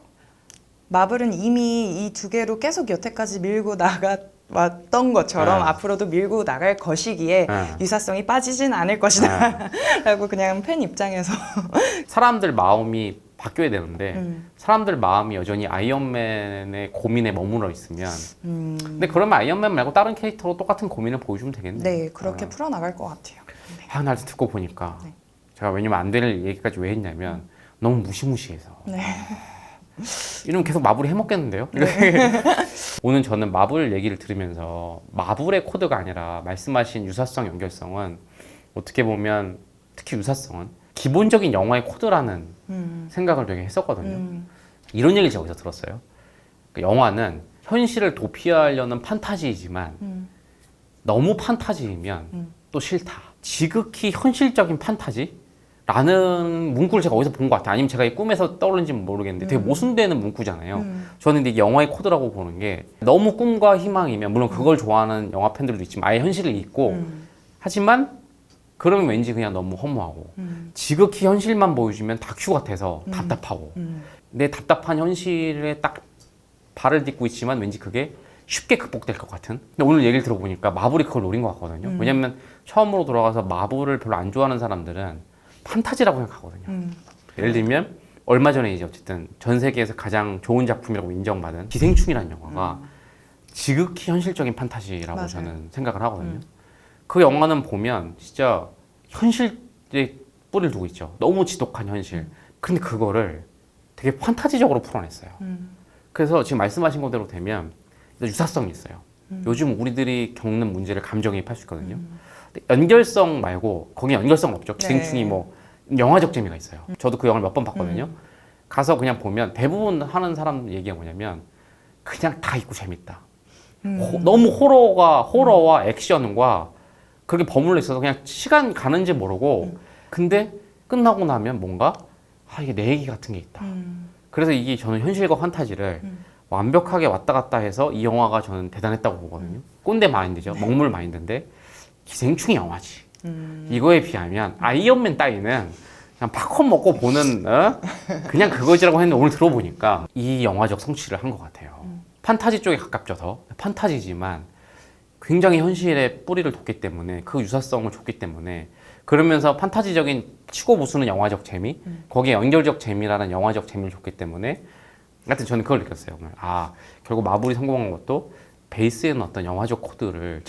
마블은 이미 이 두 개로 계속 여태까지 밀고 나갔던 것처럼 네. 앞으로도 밀고 나갈 것이기에 유사성이 빠지진 않을 것이다 라고 그냥 팬 입장에서 사람들 마음이 바뀌어야 되는데 사람들 마음이 여전히 아이언맨의 고민에 머물러 있으면 근데 그러면 아이언맨 말고 다른 캐릭터로 똑같은 고민을 보여주면 되겠네요. 네, 그렇게 풀어나갈 것 같아요. 네. 아, 날 듣고 보니까 네. 제가 왜냐면 안 될 얘기까지 왜 했냐면 너무 무시무시해서 네. 이러면 계속 마블이 해먹겠는데요? 오늘 저는 마블 얘기를 들으면서 마블의 코드가 아니라 말씀하신 유사성, 연결성은 어떻게 보면 특히 유사성은 기본적인 영화의 코드라는 생각을 되게 했었거든요. 이런 얘기를 제가 어디서 들었어요. 그러니까 영화는 현실을 도피하려는 판타지이지만 너무 판타지이면 또 싫다. 지극히 현실적인 판타지라는 문구를 제가 어디서 본 것 같아요. 아니면 제가 이 꿈에서 떠오른지는 모르겠는데 되게 모순되는 문구잖아요. 저는 이게 영화의 코드라고 보는 게 너무 꿈과 희망이면 물론 그걸 좋아하는 영화 팬들도 있지만 아예 현실을 잊고 하지만 그러면 왠지 그냥 너무 허무하고 지극히 현실만 보여주면 다큐 같아서 답답하고 내 답답한 현실에 딱 발을 딛고 있지만 왠지 그게 쉽게 극복될 것 같은. 근데 오늘 얘기를 들어보니까 마블이 그걸 노린 것 같거든요. 왜냐면 처음으로 돌아가서 마블을 별로 안 좋아하는 사람들은 판타지라고 생각하거든요. 예를 들면 얼마 전에 이제 어쨌든 전 세계에서 가장 좋은 작품이라고 인정받은 기생충이라는 영화가 지극히 현실적인 판타지라고 맞아요. 저는 생각을 하거든요. 그 영화는 보면 진짜 현실에 뿌리를 두고 있죠. 너무 지독한 현실. 근데 그거를 되게 판타지적으로 풀어냈어요. 그래서 지금 말씀하신 거대로 되면 유사성이 있어요. 요즘 우리들이 겪는 문제를 감정이입할 수 있거든요. 근데 연결성 말고 거기 연결성 없죠. 기생충이 네. 뭐 영화적 재미가 있어요. 저도 그 영화를 몇 번 봤거든요. 가서 그냥 보면 대부분 하는 사람 얘기가 뭐냐면 그냥 다 있고 재밌다. 너무 호러와 액션과 그렇게 버물러 있어서 그냥 시간 가는지 모르고 근데 끝나고 나면 뭔가 이게 내 얘기 같은 게 있다. 그래서 이게 저는 현실과 판타지를 완벽하게 왔다 갔다 해서 이 영화가 저는 대단했다고 보거든요. 꼰대 마인드죠. 먹물 마인드인데 기생충이 영화지. 이거에 비하면 아이언맨 따위는 그냥 팝콘 먹고 보는 그냥 그거지라고 했는데 오늘 들어보니까 이 영화적 성취를 한 것 같아요. 판타지 쪽에 가깝죠. 더 판타지지만 굉장히 현실에 뿌리를 뒀기 때문에 그 유사성을 줬기 때문에 그러면서 판타지적인 치고 부수는 영화적 재미 거기에 연결적 재미라는 영화적 재미를 줬기 때문에 하여튼 저는 그걸 느꼈어요. 오늘. 결국 마블이 성공한 것도 베이스에는 어떤 영화적 코드를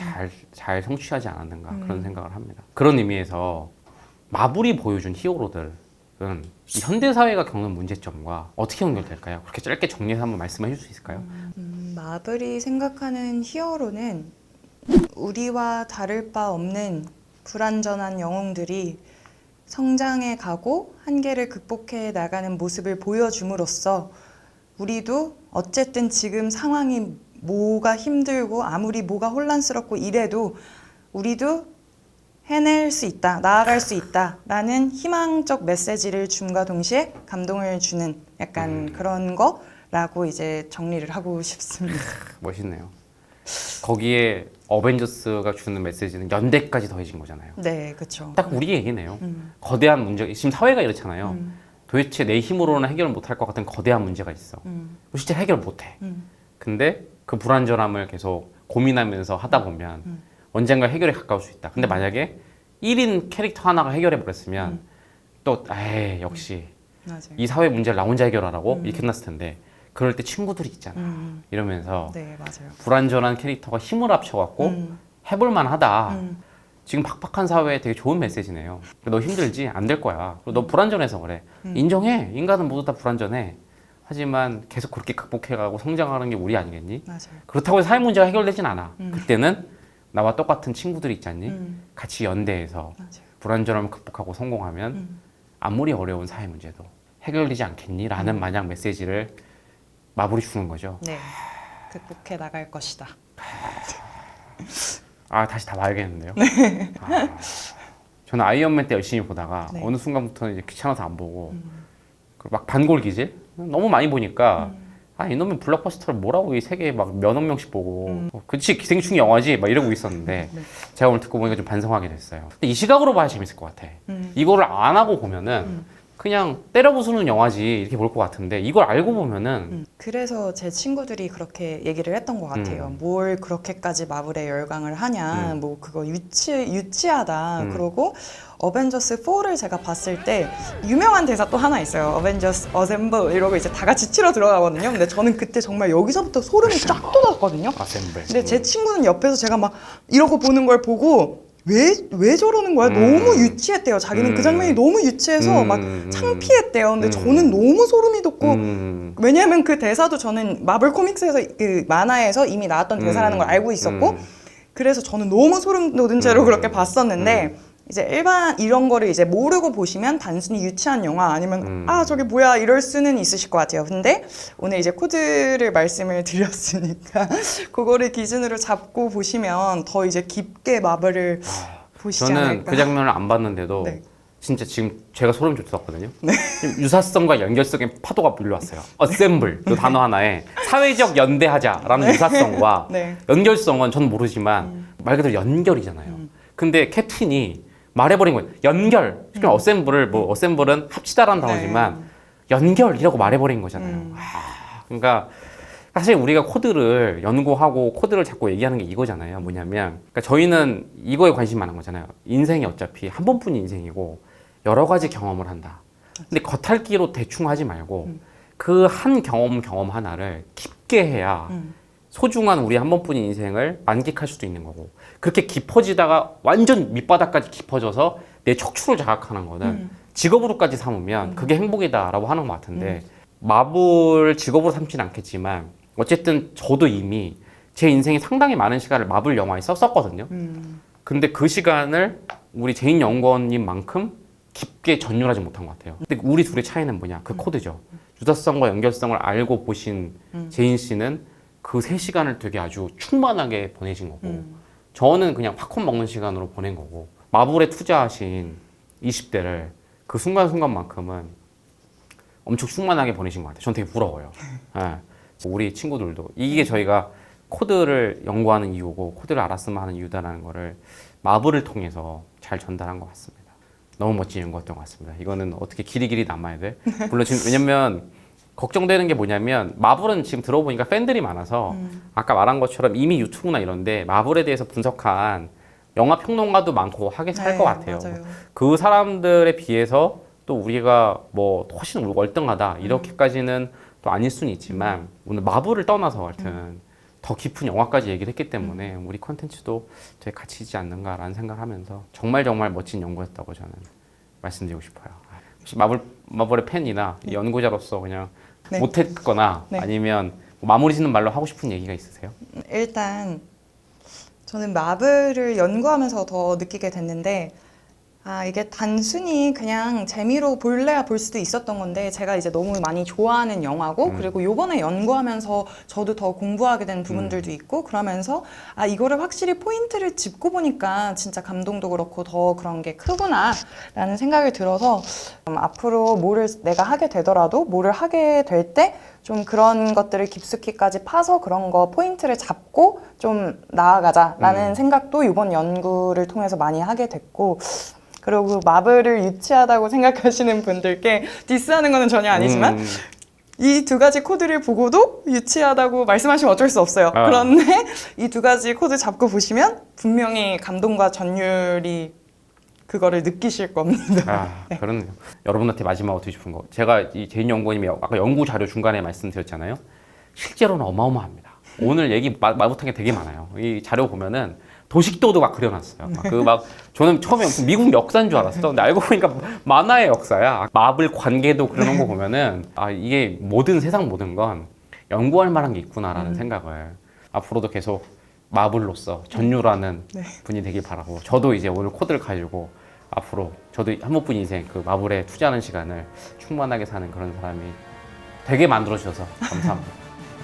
잘 성취하지 않았는가 그런 생각을 합니다. 그런 의미에서 마블이 보여준 히어로들은 이 현대사회가 겪는 문제점과 어떻게 연결될까요? 그렇게 짧게 정리해서 한번 말씀해 줄 수 있을까요? 마블이 생각하는 히어로는 우리와 다를 바 없는 불완전한 영웅들이 성장해 가고 한계를 극복해 나가는 모습을 보여줌으로써 우리도 어쨌든 지금 상황이 뭐가 힘들고 아무리 뭐가 혼란스럽고 이래도 우리도 해낼 수 있다, 나아갈 수 있다 라는 희망적 메시지를 줌과 동시에 감동을 주는 약간 그런 거라고 이제 정리를 하고 싶습니다. 멋있네요. 거기에 어벤져스가 주는 메시지는 연대까지 더해진 거잖아요. 네, 그렇죠. 딱 우리 얘기네요. 거대한 문제, 지금 사회가 이렇잖아요. 도대체 내 힘으로는 해결을 못할 것 같은 거대한 문제가 있어. 실제 해결 못해. 근데 그 불안전함을 계속 고민하면서 하다 보면 언젠가 해결에 가까울 수 있다. 근데 만약에 1인 캐릭터 하나가 해결해 버렸으면 또 역시 맞아요. 이 사회 문제를 나 혼자 해결하라고 이렇게 끝났을 텐데 그럴 때 친구들이 있잖아. 이러면서 네, 맞아요. 불완전한 캐릭터가 힘을 합쳐갖고 해볼만 하다. 지금 팍팍한 사회에 되게 좋은 메시지네요. 너 힘들지? 안 될 거야. 그리고 너 불완전해서 그래. 인정해. 인간은 모두 다 불완전해. 하지만 계속 그렇게 극복해가고 성장하는 게 우리 아니겠니? 맞아요. 그렇다고 해서 사회 문제가 해결되진 않아. 그때는 나와 똑같은 친구들이 있지 않니? 같이 연대해서 맞아요. 불완전함을 극복하고 성공하면 아무리 어려운 사회 문제도 해결되지 않겠니? 라는 마냥 메시지를 마블이 주는 거죠. 네, 극복해 나갈 것이다. 다시 다 봐야겠는데요. 저는 아이언맨 때 열심히 보다가 네. 어느 순간부터는 이제 귀찮아서 안 보고 막 반골 기질 너무 많이 보니까 이놈의 블록버스터를 뭐라고 이 세계에 막 몇억 명씩 보고 그치 기생충 영화지 막 이러고 있었는데 네. 제가 오늘 듣고 보니까 좀 반성하게 됐어요. 근데 이 시각으로 봐야 재밌을 것 같아. 이거를 안 하고 보면은 그냥 때려 부수는 영화지 이렇게 볼 것 같은데 이걸 알고 보면은 그래서 제 친구들이 그렇게 얘기를 했던 것 같아요. 뭘 그렇게까지 마블에 열광을 하냐, 뭐 그거 유치하다. 그러고 어벤져스 4를 제가 봤을 때 유명한 대사 또 하나 있어요. 어벤져스 어셈블 이러고 이제 다 같이 치러 들어가거든요. 근데 저는 그때 정말 여기서부터 소름이 쫙 돋았거든요. 아셈블. 근데 제 친구는 옆에서 제가 막 이러고 보는 걸 보고 왜 저러는 거야? 너무 유치했대요. 자기는 그 장면이 너무 유치해서 막 창피했대요. 근데 저는 너무 소름이 돋고 왜냐하면 그 대사도 저는 마블 코믹스에서 그 만화에서 이미 나왔던 대사라는 걸 알고 있었고 그래서 저는 너무 소름 돋은 채로 그렇게 봤었는데 이제 일반 이런 거를 이제 모르고 보시면 단순히 유치한 영화 아니면 아 저게 뭐야 이럴 수는 있으실 것 같아요. 근데 오늘 이제 코드를 말씀을 드렸으니까 그거를 기준으로 잡고 보시면 더 이제 깊게 마블을 보시지 저는 않을까. 그 장면을 안 봤는데도 네. 진짜 지금 제가 소름 돋았거든요. 유사성과 연결성의 파도가 밀려왔어요. 어셈블 이 단어 하나에 사회적 연대하자라는 유사성과 네. 연결성은 저는 모르지만 말 그대로 연결이잖아요. 근데 캡틴이 말해버린 거예요. 연결. 어셈블을 뭐 어셈블은 합치다라는 단어지만 연결이라고 말해버린 거잖아요. 그러니까 사실 우리가 코드를 연구하고 코드를 자꾸 얘기하는 게 이거잖아요. 뭐냐면 그러니까 저희는 이거에 관심 많은 거잖아요. 인생이 어차피 한 번뿐인 인생이고 여러 가지 경험을 한다. 근데 겉핥기로 대충 하지 말고 그 한 경험 하나를 깊게 해야 소중한 우리 한 번뿐인 인생을 만끽할 수도 있는 거고 그렇게 깊어지다가 완전 밑바닥까지 깊어져서 내 척추를 자극하는 거는 직업으로까지 삼으면 그게 행복이다라고 하는 것 같은데 마블 직업으로 삼지는 않겠지만 어쨌든 저도 이미 제 인생에 상당히 많은 시간을 마블 영화에 썼었거든요. 근데 그 시간을 우리 제인 연구원님만큼 깊게 전율하지 못한 것 같아요. 근데 우리 둘의 차이는 뭐냐? 그 코드죠. 유사성과 연결성을 알고 보신 제인 씨는 그 3시간을 되게 아주 충만하게 보내신 거고 저는 그냥 팝콘 먹는 시간으로 보낸 거고 마블에 투자하신 20대를 그 순간순간만큼은 엄청 충만하게 보내신 것 같아요. 전 되게 부러워요. 네. 우리 친구들도 이게 저희가 코드를 연구하는 이유고 코드를 알았으면 하는 이유다라는 거를 마블을 통해서 잘 전달한 것 같습니다. 너무 멋진 연구였던 것 같습니다. 이거는 어떻게 길이 남아야 돼? 물론 지금 왜냐면 걱정되는 게 뭐냐면 마블은 지금 들어보니까 팬들이 많아서 아까 말한 것처럼 이미 유튜브나 이런데 마블에 대해서 분석한 영화 평론가도 많고 하긴 할 것 같아요. 맞아요. 그 사람들에 비해서 또 우리가 뭐 훨씬 월등하다 이렇게까지는 또 아닐 수는 있지만 오늘 마블을 떠나서 하여튼 더 깊은 영화까지 얘기를 했기 때문에 우리 콘텐츠도 되게 가치 있지 않는가라는 생각을 하면서 정말 멋진 연구였다고 저는 말씀드리고 싶어요. 혹시 마블의 팬이나 연구자로서 그냥 네. 못했거나 네. 아니면 뭐 마무리 짓는 말로 하고 싶은 얘기가 있으세요? 일단 저는 마블을 연구하면서 더 느끼게 됐는데 이게 단순히 그냥 재미로 볼래야 볼 수도 있었던 건데 제가 이제 너무 많이 좋아하는 영화고 그리고 요번에 연구하면서 저도 더 공부하게 된 부분들도 있고 그러면서 이거를 확실히 포인트를 짚고 보니까 진짜 감동도 그렇고 더 그런 게 크구나 라는 생각이 들어서 앞으로 뭐를 내가 하게 되더라도 뭐를 하게 될 때 좀 그런 것들을 깊숙이까지 파서 그런 거 포인트를 잡고 좀 나아가자라는 생각도 이번 연구를 통해서 많이 하게 됐고 그리고 마블을 유치하다고 생각하시는 분들께 디스하는 거는 전혀 아니지만 이 두 가지 코드를 보고도 유치하다고 말씀하시면 어쩔 수 없어요. 그런데 이 두 가지 코드 잡고 보시면 분명히 감동과 전율이 그거를 느끼실 겁니다. 네. 그렇네요. 여러분한테 마지막으로 드리고 싶은 거 제가 이 제인 연구원님이 아까 연구 자료 중간에 말씀드렸잖아요. 실제로는 어마어마합니다. 오늘 얘기 말 못한 게 되게 많아요. 이 자료 보면은 도식도도 막 그려놨어요. 저는 처음에 미국 역사인 줄 알았어. 근데 알고 보니까 만화의 역사야. 마블 관계도 그려놓은 거 보면은 이게 세상 모든 건 연구할 만한 게 있구나라는 생각을 앞으로도 계속 마블로서 전유라는 분이 되길 바라고 저도 이제 오늘 코드를 가지고 앞으로 저도 한 번뿐인 인생 그 마블에 투자하는 시간을 충만하게 사는 그런 사람이 되게 만들어 주셔서 감사합니다.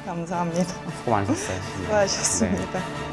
감사합니다. 수고 많으셨어요. 수고하셨습니다. 네.